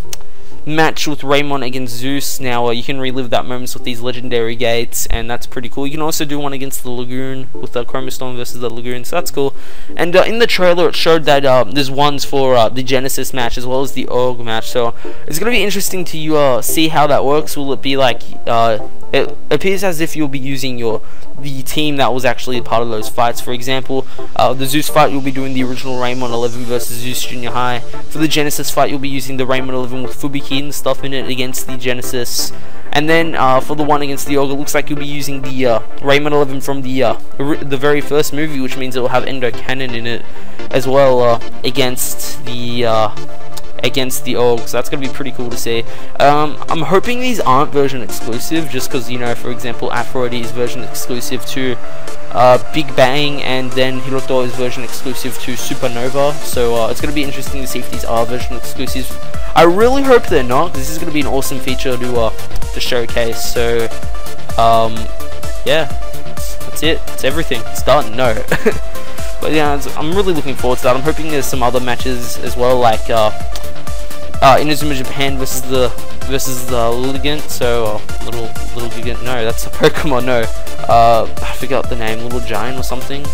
match with Raymond against Zeus. Now you can relive that moments with these legendary gates, and that's pretty cool. You can also do one against the Lagoon, with the Chromastone versus the Lagoon, so that's cool. And in the trailer it showed that there's ones for the Genesis match as well as the Org match, so it's going to be interesting to see how that works. Will it be like it appears as if you'll be using the team that was actually a part of those fights. For example, the Zeus fight, you'll be doing the original Raymond 11 versus Zeus Junior High. For the Genesis fight, you'll be using the Raymond 11 with Fubuki kid and stuff in it against the Genesis. And then for the one against the Org, it looks like you'll be using the Rayman 11 from the very first movie, which means it will have Endo Cannon in it as well against the Org, so that's gonna be pretty cool to see. I'm hoping these aren't version exclusive, just because, you know, for example, Aphrodite is version exclusive to Big Bang, and then Hiroto is version exclusive to Supernova, so it's gonna be interesting to see if these are version exclusives. I really hope they're not, because this is gonna be an awesome feature to showcase. So yeah, that's it. It's everything. It's done. No. But yeah, I'm really looking forward to that. I'm hoping there's some other matches as well, like Inazuma Japan versus the Lilligant. So little Gigant. No, that's a Pokemon. No, I forgot the name. Little Giant or something.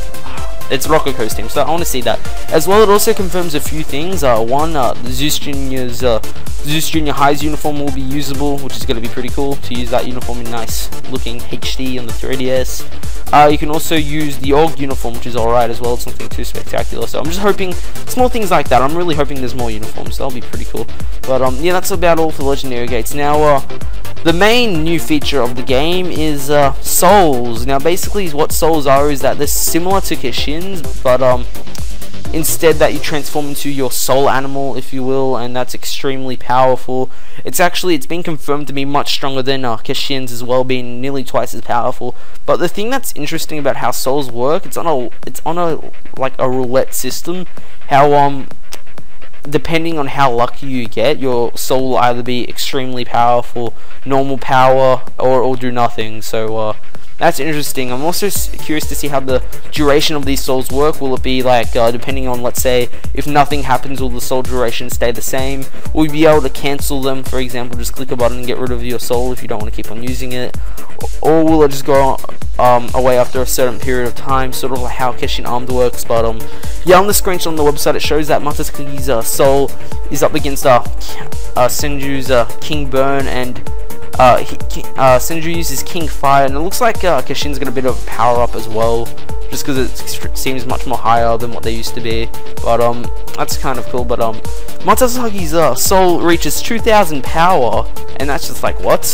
It's Rococo's team, so I want to see that as well. It also confirms a few things. One, the Zeus Junior High's uniform will be usable, which is going to be pretty cool to use that uniform in nice looking HD on the 3DS. You can also use the Org uniform, which is alright as well. It's nothing too spectacular, so I'm just hoping small things like that. I'm really hoping there's more uniforms. That'll be pretty cool. But yeah, that's about all for Legendary Gates. Now the main new feature of the game is souls. Now basically what souls are is that they're similar to Kishin's, but instead that you transform into your soul animal, if you will, and that's extremely powerful. It's been confirmed to be much stronger than Kishin's as well, being nearly twice as powerful. But the thing that's interesting about how souls work, it's on a like a roulette system. How depending on how lucky you get, your soul will either be extremely powerful, normal power, or do nothing. So that's interesting. I'm also curious to see how the duration of these souls work. Will it be like, depending on, let's say, if nothing happens, will the soul duration stay the same? Will you be able to cancel them? For example, just click a button and get rid of your soul if you don't want to keep on using it. Or will it just go away after a certain period of time, sort of like how Keshin Armed works? But yeah, on the screenshot on the website, it shows that Matasuki's soul is up against Senju's King Burn, and Senju uses King Fire, and it looks like Keshin's got a bit of a power up as well, just because it seems much more higher than what they used to be. But that's kind of cool. But Matasuki's soul reaches 2,000 power, and that's just like, what?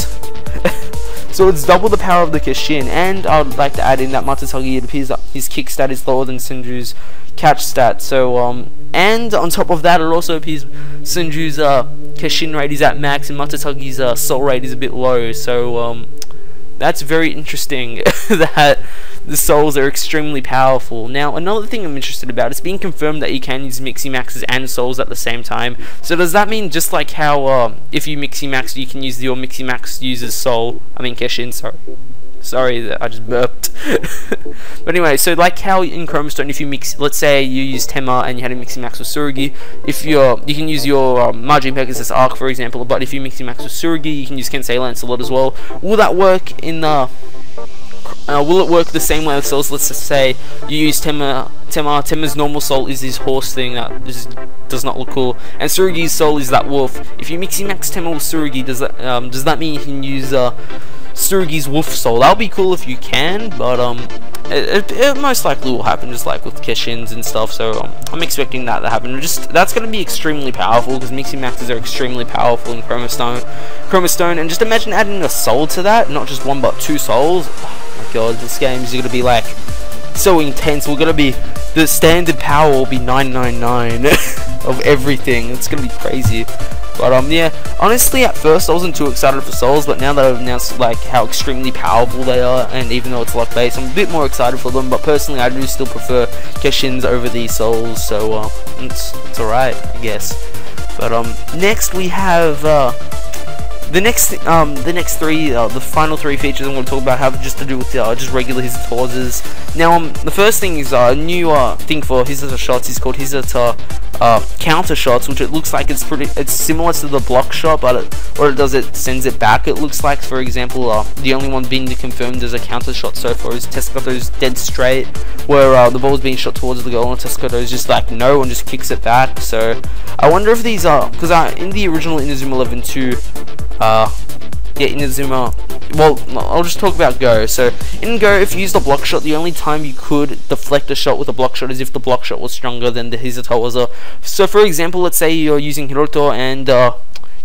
So it's double the power of the Keshin. And I would like to add in that Matasuki, it appears that his kick stat is lower than Senju's catch stat. So and on top of that, it also appears Senju's Keshin rate is at max and Matasuki's soul rate is a bit low. So that's very interesting that the souls are extremely powerful. Now, another thing I'm interested about, it's being confirmed that you can use Mixie Maxes and souls at the same time. So does that mean just like how if you Mixie Max, you can use your Mixie Max user's soul? I mean Keshin, sorry, I just burped. But anyway, so like how in Chroma Stone, if you mix, let's say you use Tenma and you had a Mixie Max with Tsurugi, if you can use your Majin Pegasus Arc, for example, but if you Mixie Max with Tsurugi, you can use Kensei Lancelot as well. Will that work in the will it work the same way with souls? Let's just say you use Tenma's normal soul is his horse thing that just does not look cool, and Tsurugi's soul is that wolf. If you Mixie Max Tenma with Tsurugi, does that mean you can use Tsurugi's wolf soul? That'll be cool if you can, but it most likely will happen just like with Keshin's and stuff. So I'm expecting that to happen. That's going to be extremely powerful, because Mixie Maxes are extremely powerful in Chroma Stone, and just imagine adding a soul to that, not just one but two souls. Oh my god, this game is going to be like so intense. We're going to be, the standard power will be 999 of everything. It's going to be crazy. But yeah, honestly at first I wasn't too excited for souls, but now that I've announced like how extremely powerful they are, and even though it's luck based, I'm a bit more excited for them. But personally I do still prefer Keshin's over these souls, so it's alright, I guess. But next we have the final three features I'm going to talk about have just to do with just regular Hissatsu. Now the first thing is a new thing for Hissatsu shots is called Hissatsu counter shots, which it looks like it's similar to the block shot, but it sends it back. It looks like, for example, the only one being confirmed as a counter shot so far is Tescato's dead straight, where the ball's being shot towards the goal and Tescato's just like no and just kicks it back. So I wonder if these are, because in the original Inazuma 11 2, yeah, Inazuma, well, I'll just talk about Go. So in Go, if you use the block shot, the only time you could deflect a shot with a block shot is if the block shot was stronger than the Hissatsu was. So for example, let's say you're using Hiroto and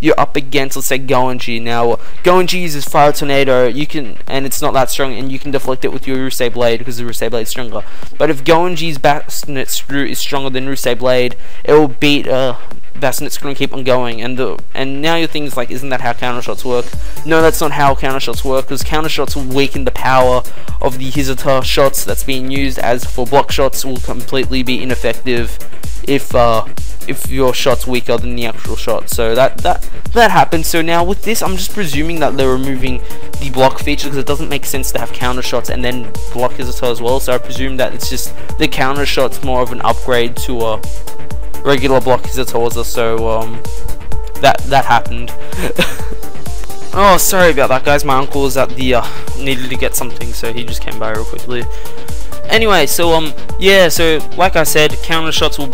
you're up against, let's say, Goenji. Now, Goenji uses Fire Tornado, and it's not that strong, and you can deflect it with your Urusei Blade because the Urusei Blade is stronger. But if Goenji's Bassinet Screw is stronger than Urusei Blade, it will beat Bassinet Screw and keep on going. And now your thing is like, isn't that how counter shots work? No, that's not how counter shots work, because counter shots will weaken the power of the Hissatsu shots that's being used, as for block shots will completely be ineffective if your shot's weaker than the actual shot. So that happens. So now with this, I'm just presuming that they're removing the block feature, because it doesn't make sense to have counter shots and then block Hissatsu as well. So I presume that it's just the counter shot's more of an upgrade to a regular block Hissatsu. So that happened. Oh, sorry about that, guys. My uncle was at the needed to get something, so he just came by real quickly. Anyway, so yeah, so like I said, counter shots will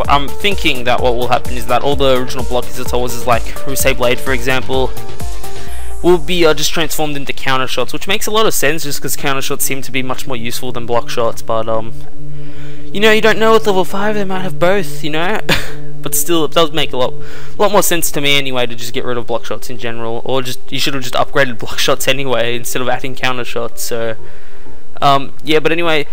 I'm thinking that what will happen is that all the original block Hissatsu, like Urusei Blade for example, will be just transformed into counter shots, which makes a lot of sense just because counter shots seem to be much more useful than block shots. But you know, you don't know with level 5, they might have both, you know. But still, it does make a lot more sense to me anyway to just get rid of block shots in general, or you should have just upgraded block shots anyway instead of adding counter shots. So yeah, but anyway,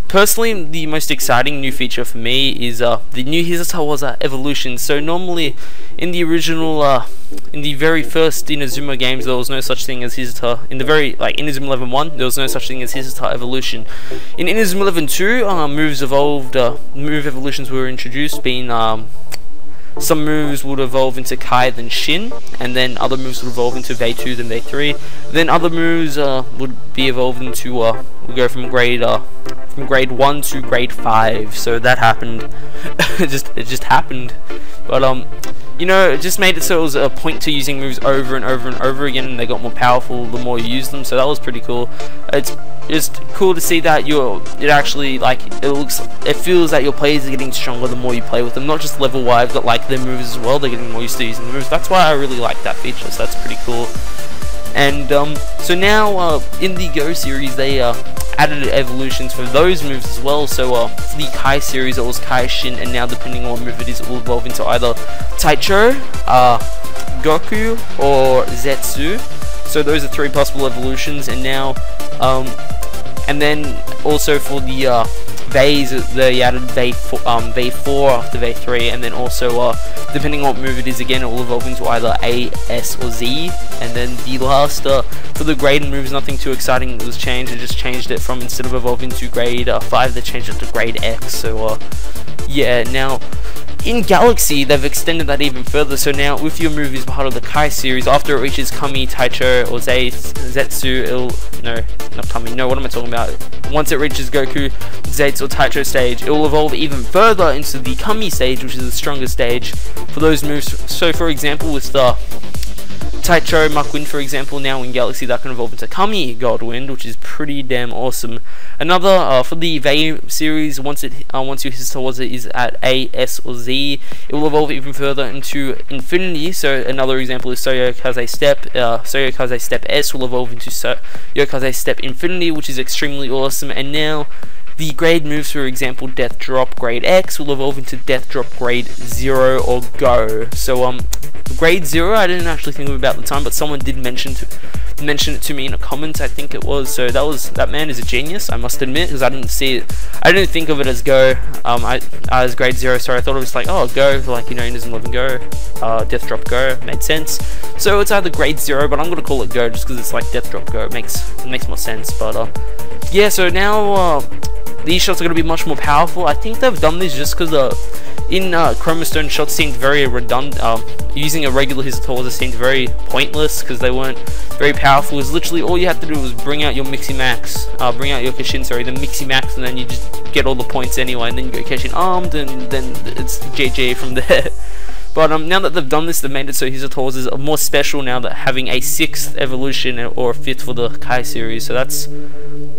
personally, the most exciting new feature for me is the new Hissatsu evolution. So normally, in the original, in the very first Inazuma games, there was no such thing as Hissatsu. In the very, like, Inazuma 11-1, there was no such thing as Hissatsu evolution. In Inazuma 11-2, moves evolved, move evolutions were introduced, being, some moves would evolve into Kai then Shin, and then other moves would evolve into Vei 2 then Vei 3. Then other moves would be evolved into would go from grade 1 to grade 5. So that happened. it just happened. But you know, it just made it so it was a point to using moves over and over and over again, and they got more powerful the more you use them. So that was pretty cool. It's just cool to see that it actually, like, it feels that your players are getting stronger the more you play with them, not just level wise, but like their moves as well. They're getting more used to using the moves. That's why I really like that feature. So that's pretty cool. And so now in the Go series, they added evolutions for those moves as well. So for the Kai series, it was Kai Shin, and now depending on what move it is, it will evolve into either Taicho, Goku, or Zetsu. So those are 3 possible evolutions. And now and then also for the Veis, they added Vei 4 after Vei 3, and then also depending on what move it is, again, it will evolve into either A, S, or Z. And then the last for the grade moves, nothing too exciting was changed. It just changed it from, instead of evolving to grade 5, they changed it to grade X. So yeah, now in Galaxy, they've extended that even further. So now, if your move is part of the Kai series, after it reaches Kami, Taicho, or Zetsu, not Kami, no, what am I talking about? Once it reaches Goku, Zetsu, or Taicho stage, it will evolve even further into the Kami stage, which is the strongest stage for those moves. So, for example, with the Taicho Mach-Wind, for example, now in Galaxy, that can evolve into Kami God-Wind, which is pretty damn awesome. Another, for the Vei series, once your Hissatsu is at A, S, or Z, it will evolve even further into Infinity. So another example is Soyokaze Step. Soyokaze Step S will evolve into Soyokaze Step Infinity, which is extremely awesome. And now the grade moves, for example, Death Drop Grade X will evolve into Death Drop Grade 0 or Go. So grade 0, I didn't actually think of about the time, but someone did mention it to me in a comment, I think it was. So that man is a genius, I must admit, because I didn't see it. I didn't think of it as Go. As grade 0. Sorry, I thought it was like, oh, Go, like, you know, Inazuma 11 Go, Death Drop Go, made sense. So it's either grade 0, but I'm gonna call it Go just because it's like Death Drop Go. It makes more sense. But yeah, so now these shots are going to be much more powerful. I think they've done this just because in Chromastone, shots seemed very redundant. Using a regular Hissatsu seemed very pointless because they weren't very powerful. It was literally all you had to do was bring out your Mixie Max, bring out your Kishin, sorry, the Mixie Max, and then you just get all the points anyway, and then you go Kishin armed, and then it's GG from there. But now that they've done this, they've made it so Hissatsu are more special now, that having a 6th evolution or a 5th for the Kai series. So it's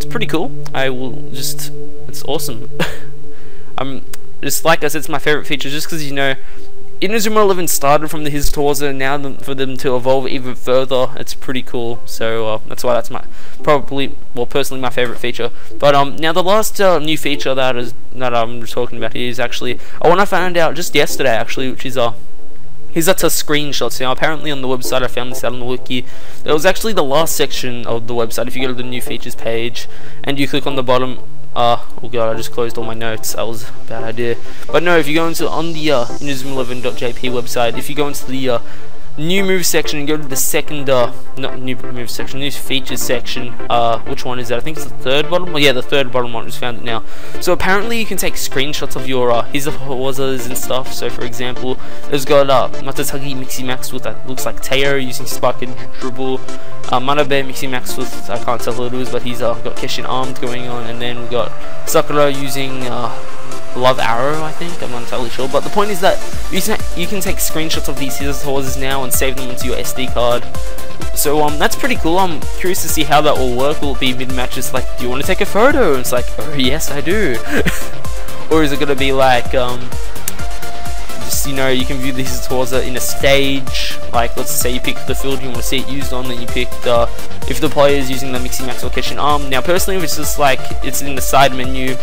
pretty cool. It's awesome. Just like I said, it's my favorite feature, just because, you know, Inazuma 11 started from the Hissatsu, and now for them to evolve even further, it's pretty cool. So that's why that's personally my favorite feature. But now the last new feature that I'm talking about here is actually one I found out just yesterday, actually, which is Hissatsu screenshots. Now apparently on the website, I found this out on the wiki, there was actually the last section of the website. If you go to the new features page and you click on the bottom, oh god, I just closed all my notes, that was a bad idea. But no, if you go into on the Inazuma11.jp website, if you go into the new move section and go to the second not new move section, new features section, which one is that? I think it's the third bottom. Well, yeah, the third bottom one. I just found it now. So apparently you can take screenshots of your Hissatsu and stuff. So for example, there's got Matatagi Mixie Max with that looks like Teo using Spark and Dribble, Manabe Mixie Max with, I can't tell who it is, but he's got Keshin Armed going on, and then we got Sakura using Love Arrow, I think, I'm not entirely sure, but the point is that you can take screenshots of these Hissatsu now and save them into your SD card. So that's pretty cool. I'm curious to see how that will work. Will it be mid-matches like, do you want to take a photo? And it's like, oh yes I do. Or is it gonna be like just, you know, you can view the Hissatsu in a stage, like let's say you pick the field you want to see it used on, then you pick if the player is using the Mixie Max or Keshin Arm. Now personally, if it's just like it's in the side menu,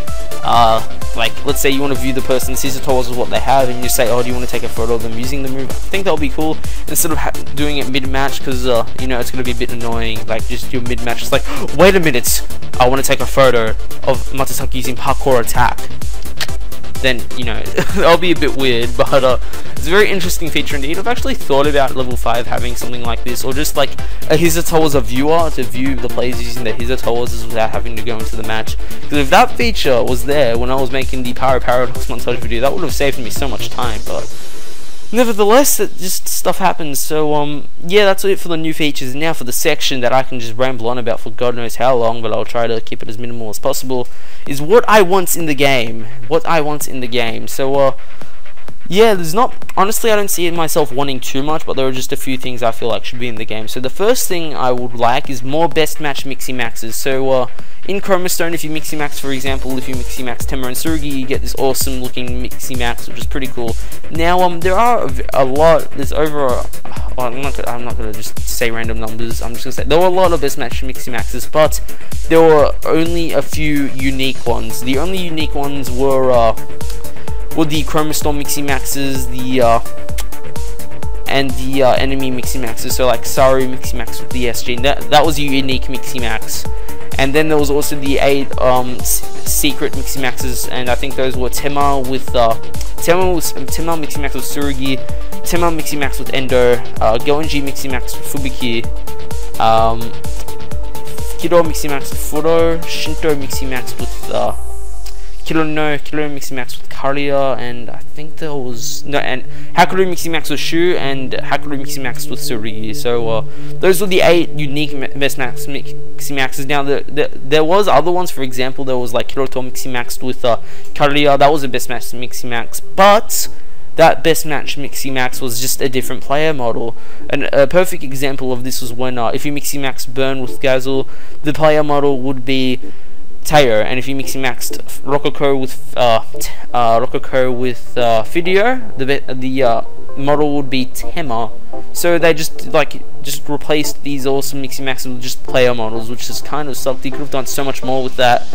like let's say you want to view the person's Hissatsu, what they have, and you say, oh, do you want to take a photo of them using the move? I think that'll be cool instead of doing it mid-match, because you know, it's gonna be a bit annoying. Like just your mid-match, it's like, wait a minute, I want to take a photo of Matasaki using parkour attack. Then, you know, that'll be a bit weird, but it's a very interesting feature indeed. I've actually thought about level 5 having something like this, or just like a Hissatsu as a viewer to view the players using their Hissatsu without having to go into the match. Because if that feature was there when I was making the Power Paradox montage video, that would have saved me so much time, but nevertheless, it just stuff happens. So yeah, that's it for the new features. Now for the section that I can just ramble on about for God knows how long, but I'll try to keep it as minimal as possible, is what I want in the game. What I want in the game. So yeah, there's not, honestly I don't see myself wanting too much, but there are just a few things I feel like should be in the game. So the first thing I would like is more best match Mixie Maxes. So in Chroma Stone, if you Mixie Max, for example, if you Mixie Max Tenma and Tsurugi, you get this awesome looking Mixie Max, which is pretty cool. Now there are a lot, there's over I'm not gonna just say random numbers, I'm just gonna say there were a lot of best match Mixie Maxes, but there were only a few unique ones. The only unique ones were the Chroma Storm Mixie Maxes, and the enemy Mixie Maxes. So like Saru Mixie Max with the SG, that was a unique Mixie Max. And then there was also the 8 secret Mixie Maxes, and I think those were Tenma Mixie Max with Tsurugi, Tenma Mixie Max with Endo, Goenji Mixie Max with Fubuki, Kido Mixie Max with Furo, Shinto Mixie Max with Kilo Mixie Max with Karia, and I think there was and Hakuru Mixie Max with Shu, and Hakuru Mixie Max with Tsurugi. So those were the 8 unique best max Mixie Maxes. Now there was other ones. For example, there was like Hiroto Mixie Max with Karia. That was a best match Mixie Max, but that best match Mixie Max was just a different player model. And a perfect example of this was when if you Mixie Max Burn with Gazel, the player model would be Teo, and if you Mixie Maxed Rococo with Fideo, the model would be Tenma. So they just replaced these awesome Mixie Maxes with just player models, which is kind of sucked. You could have done so much more with that.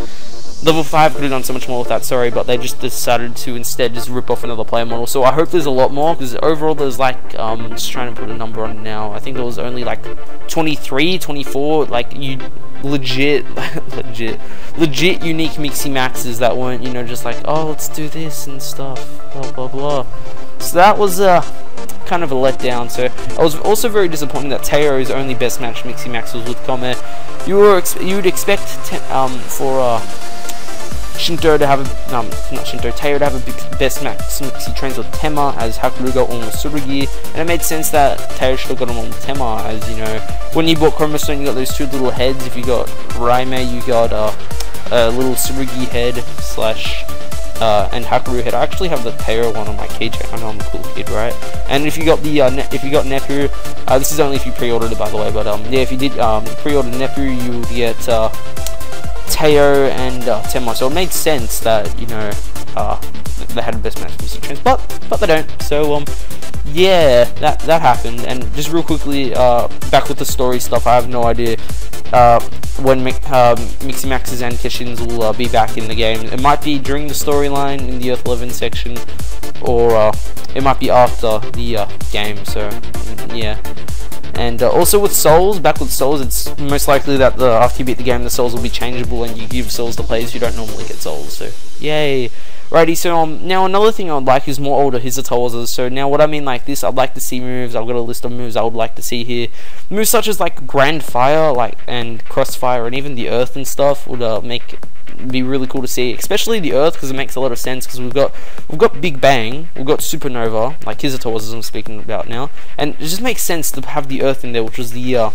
Level 5 could have done so much more with that, sorry, but they just decided to instead just rip off another player model. So I hope there's a lot more, because overall there's like, just trying to put a number on it now, I think there was only like 23, 24, like, you legit unique Mixie Maxes that weren't, you know, just like, oh, let's do this and stuff, blah, blah, blah. So that was, kind of a letdown. So I was also very disappointed that Teo's only best match Mixie Max was with Kome. You would expect for Shinto to have Teo to have a big best max Mixie trains with Tenma, as Hakuru got one with Tsurugi, and it made sense that Teo should have got one with Tenma, as you know, when you bought Chroma Stone, you got those 2 little heads. If you got Raime, you got a little Tsurugi head slash and Hakuru head. I actually have the Teo one on my keychain. I know I'm a cool kid, right? And if you got the if you got Nepu, this is only if you pre-ordered it, by the way, but yeah, if you did pre-order Nepu, you would get Teo and Tenma. So it made sense that, you know, they had best match Mixie trains, but they don't. So yeah, that happened. And just real quickly, back with the story stuff, I have no idea when Mixie Maxes and Kashins will be back in the game. It might be during the storyline in the Earth 11 section, or it might be after the game, so yeah. And also with souls, back with souls, it's most likely that after you beat the game, the souls will be changeable, and you give souls to players who don't normally get souls, so yay. Righty, so now another thing I would like is more older Hissatsu. So now what I mean like this, I'd like to see moves. I've got a list of moves I would like to see here. Moves such as like Grand Fire, and Crossfire, and even the Earth and stuff would be really cool to see, especially the Earth, because it makes a lot of sense, because we've got Big Bang, we've got Supernova, like Hissatsu as I'm speaking about now, and it just makes sense to have the Earth in there, which was the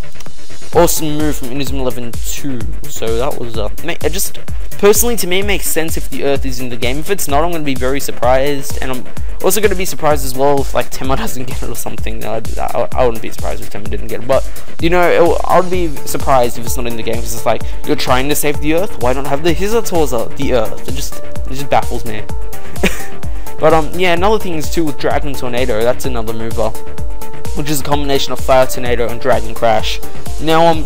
awesome move from Inazuma 11 2. So that was it just personally to me makes sense if the Earth is in the game. If it's not, I'm going to be very surprised, and I'm also going to be surprised as well if like Tema doesn't get it or something. I wouldn't be surprised if Tema didn't get it, but you know, I would be surprised if it's not in the game, because it's like, you're trying to save the Earth, why not have the Hissatsu the Earth? It just baffles me. But yeah, another thing is too with Dragon Tornado. That's another mover, which is a combination of Fire Tornado and Dragon Crash. Now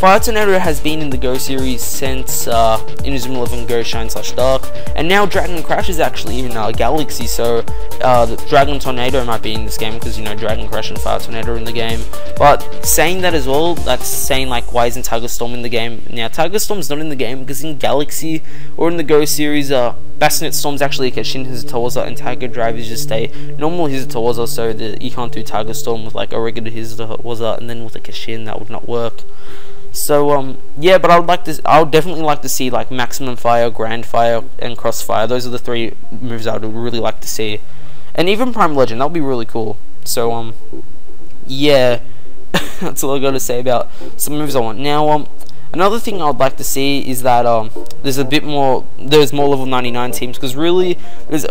Fire Tornado has been in the Go series since Inazuma 11 Go Shine / Dark, and now Dragon Crash is actually in Galaxy, so the Dragon Tornado might be in this game, because you know Dragon Crash and Fire Tornado are in the game. But saying that as well, that's saying like, why isn't Tiger Storm in the game? Now Tiger Storm's not in the game because in Galaxy or in the Go series, Bassinet Storm's actually a Kashin Hissatsu, and Tiger Drive is just a normal Hissatsu, so you can't do Tiger Storm with like a regular Hissatsu and then with a Kashin. That would not work. So yeah, but I would definitely like to see like Maximum Fire, Grand Fire, and Crossfire. Those are the 3 moves I would really like to see, and even Prime Legend. That would be really cool. So yeah, that's all I got to say about some moves I want. Now another thing I would like to see is that there's more level 99 teams, because really there's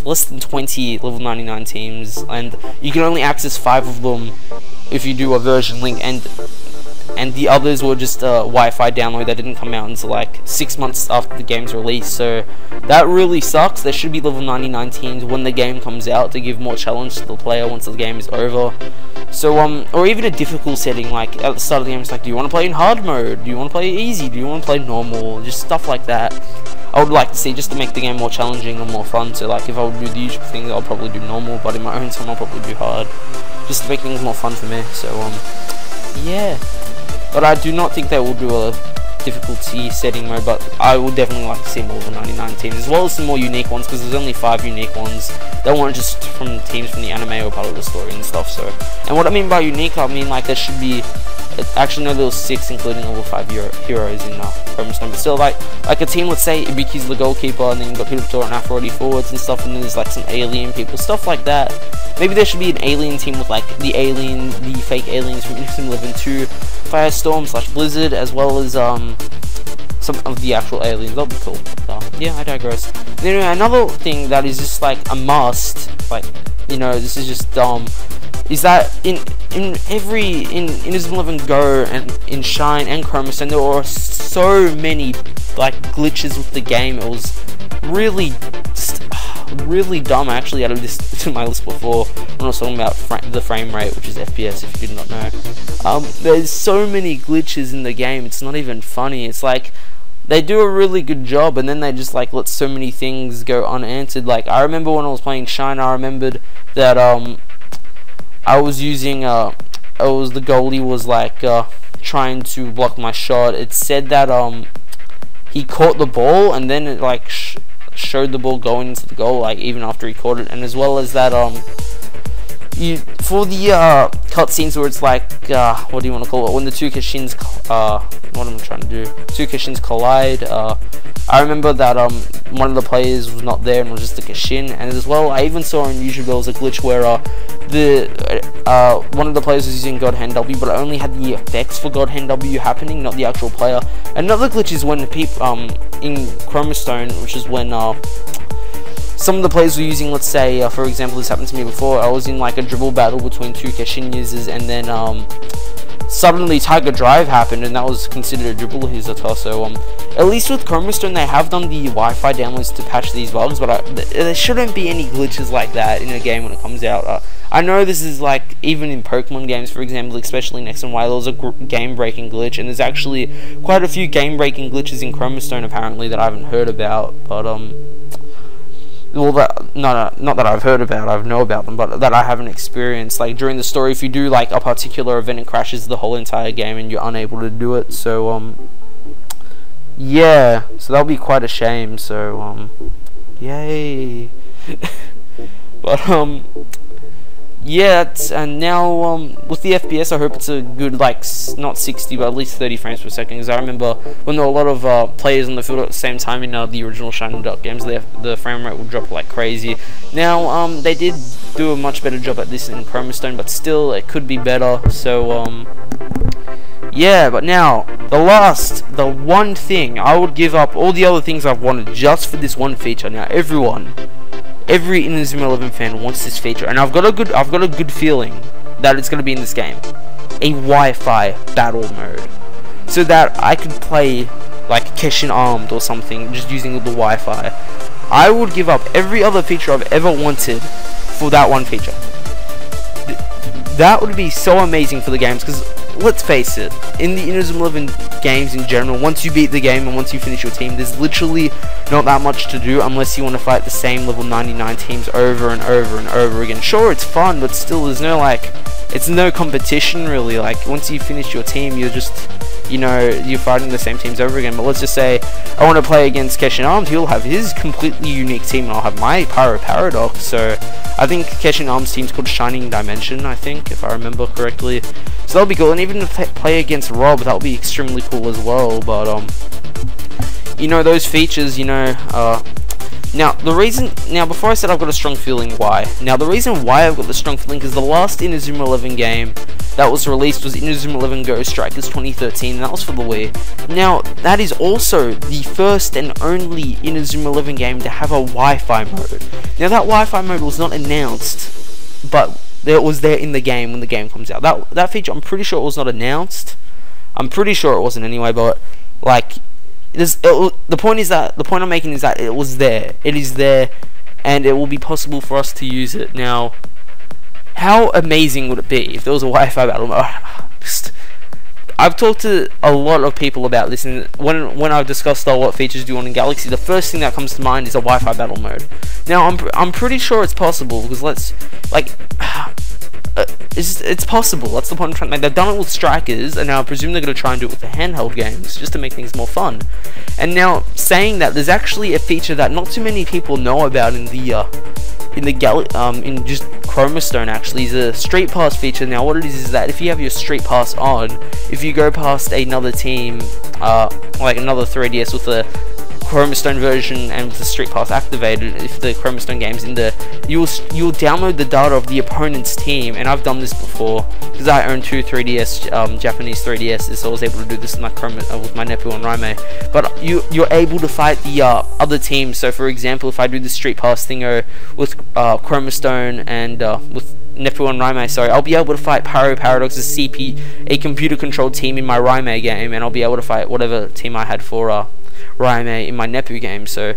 less than 20 level 99 teams, and you can only access 5 of them if you do a version link, and the others were just Wi-Fi download that didn't come out until like 6 months after the game's release. So that really sucks. There should be level 99 teams when the game comes out to give more challenge to the player once the game is over. So or even a difficult setting, like at the start of the game, it's like, do you want to play in hard mode? Do you want to play easy? Do you want to play normal? Just stuff like that I would like to see, just to make the game more challenging and more fun. So like, if I would do the usual things, I'll probably do normal, but in my own time I'll probably do hard, just to make things more fun for me. So yeah, but I do not think they will do a difficulty setting mode, but I would definitely like to see more than 99 teams, as well as some more unique ones, because there's only 5 unique ones that weren't just from teams from the anime or part of the story and stuff. So, and what I mean by unique, I mean like there should be, actually no, there was 6 including level 5 heroes in Chroma's number. Still, like a team, let's say Ibiki's the goalkeeper, and then you've got Hiruto and Aphrodite forwards and stuff, and then there's like some alien people, stuff like that. Maybe there should be an alien team with like the fake aliens from Inazuma 11 2, Firestorm / Blizzard, as well as some of the actual aliens. That'll be cool. Yeah, I digress. Anyway, another thing that is just like a must, like, you know, this is just dumb, is that in Inazuma 11 Go and in Shine and Chromos, and there were so many like glitches with the game. It was really just really dumb. I actually added this to my list before when I was talking about the frame rate, which is FPS, if you did not know. There's so many glitches in the game, it's not even funny. It's like they do a really good job, and then they just like let so many things go unanswered. Like, I remember when I was playing Shine, I remembered that I was using the goalie was like trying to block my shot. It said that he caught the ball, and then it like showed the ball going into the goal, like even after he caught it, and as well as that for the cutscenes where it's like what do you want to call it, when the 2 Kashins what am I trying to do? 2 Kashins collide. I remember that one of the players was not there and was just a Kashin, and as well I even saw on YouTube there was a glitch where one of the players was using God Hand W, but it only had the effects for God Hand W happening, not the actual player. Another glitch is when people in Chromostone, which is when some of the players were using, let's say, for example, this happened to me before. I was in like a dribble battle between 2 Kashin users, and then suddenly Tiger Drive happened, and that was considered a dribble Hissatsu. So at least with Chroma Stone, they have done the Wi-Fi downloads to patch these bugs, but there shouldn't be any glitches like that in a game when it comes out. I know this is like, even in Pokemon games, for example, especially X and Y, there was a game-breaking glitch, and there's actually quite a few game-breaking glitches in Chroma Stone apparently that I haven't heard about, but well, not that I've heard about, I know about them, but that I haven't experienced. Like during the story, if you do like a particular event, it crashes the whole entire game and you're unable to do it. So yeah, so that'll be quite a shame. So yay. But yeah, and now with the FPS, I hope it's a good, like, not 60 but at least 30 frames per second, because I remember when there were a lot of players on the field at the same time in the original Shining Dark games, the frame rate would drop like crazy. Now they did do a much better job at this in Chroma Stone, but still it could be better. So yeah, but now the one thing, I would give up all the other things I've wanted just for this one feature. Now every Inazuma 11 fan wants this feature, and I've got a good feeling that it's going to be in this game. A Wi-Fi battle mode, so that I could play like Keshin Armed or something just using the Wi-Fi. I would give up every other feature I've ever wanted for that one feature. That would be so amazing for the games, because let's face it, in the Inazuma 11 games in general, once you beat the game and once you finish your team, there's literally not that much to do unless you want to fight the same level 99 teams over and over and over again. Sure, it's fun, but still there's no, like, it's no competition really. Like, once you finish your team, you're just, you know, you're fighting the same teams over again. But let's just say I want to play against Keshin Armed, he'll have his completely unique team and I'll have my Pyro Paradox. So I think Keshin Armed's team's called Shining Dimension, I think, if I remember correctly. So that'll be cool, and even if they play against Rob, that'll be extremely cool as well. But you know, those features, you know, now before I said I've got a strong feeling why. Now the reason why I've got the strong feeling is the last Inazuma 11 game that was released was Inazuma 11 Go Strikers 2013, and that was for the Wii. Now that is also the first and only Inazuma 11 game to have a Wi-Fi mode. Now that Wi-Fi mode was not announced, but it was there in the game when the game comes out. That feature, I'm pretty sure it was not announced. I'm pretty sure it wasn't anyway, but like, the point I'm making is that it was there. It is there, and it will be possible for us to use it. Now, how amazing would it be if there was a Wi-Fi battle mode? I've talked to a lot of people about this, and when I've discussed what features do you want in Galaxy, the first thing that comes to mind is a Wi-Fi battle mode. Now I'm pretty sure it's possible, because it's possible. That's the point I'm trying to make. They've done it with Strikers, and now I presume they're going to try and do it with the handheld games just to make things more fun. And now, saying that, there's actually a feature that not too many people know about in just Chroma Stone. Actually, is a Street Pass feature. Now what it is that if you have your Street Pass on, if you go past another team, like another 3DS with the Chroma Stone version and with the Street Pass activated, if the Chroma Stone game's in there, you'll download the data of the opponent's team. And I've done this before because I own two 3DS Japanese 3DSs, so I was able to do this with my Nephew and Raime. But you're able to fight the other teams. So for example, if I do the Street Pass thingo with Chroma Stone and with Nephew and Raime, sorry, I'll be able to fight Pyro Paradox's CP, a computer controlled team in my Raime game, and I'll be able to fight whatever team I had for Raime in my Nephew game. So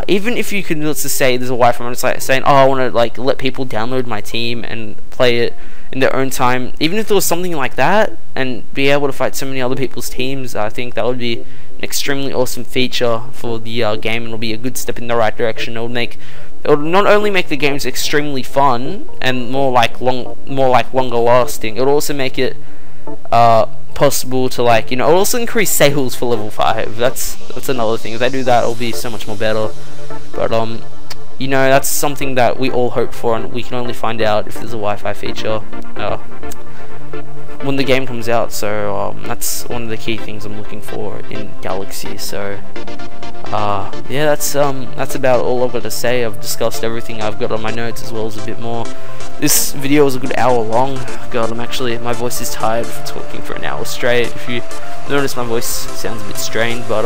even if you could, let's just say there's a Wi-Fi mode, it's like saying, oh, I want to like let people download my team and play it in their own time. Even if there was something like that and be able to fight so many other people's teams, I think that would be an extremely awesome feature for the game, and it'll be a good step in the right direction. It would not only make the games extremely fun and more like longer lasting, it would also make it possible to, like, you know, it'll also increase sales for level 5. That's another thing. If they do that, it'll be so much more better. But you know, that's something that we all hope for, and we can only find out if there's a Wi-Fi feature when the game comes out. So that's one of the key things I'm looking for in Galaxy. So yeah, that's about all I've got to say. I've discussed everything I've got on my notes, as well as a bit more. This video was a good hour long. God, my voice is tired from talking for an hour straight. If you notice, my voice sounds a bit strained, but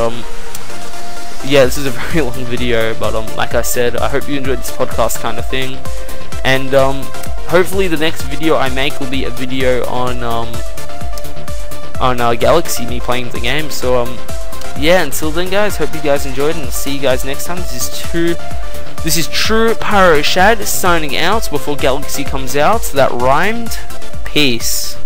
yeah, this is a very long video, but like I said, I hope you enjoyed this podcast kind of thing, and hopefully the next video I make will be a video on on Galaxy, me playing the game. So yeah, until then guys, hope you guys enjoyed, and I'll see you guys next time. This is True Pyro Shad signing out before Galaxy comes out. That rhymed. Peace.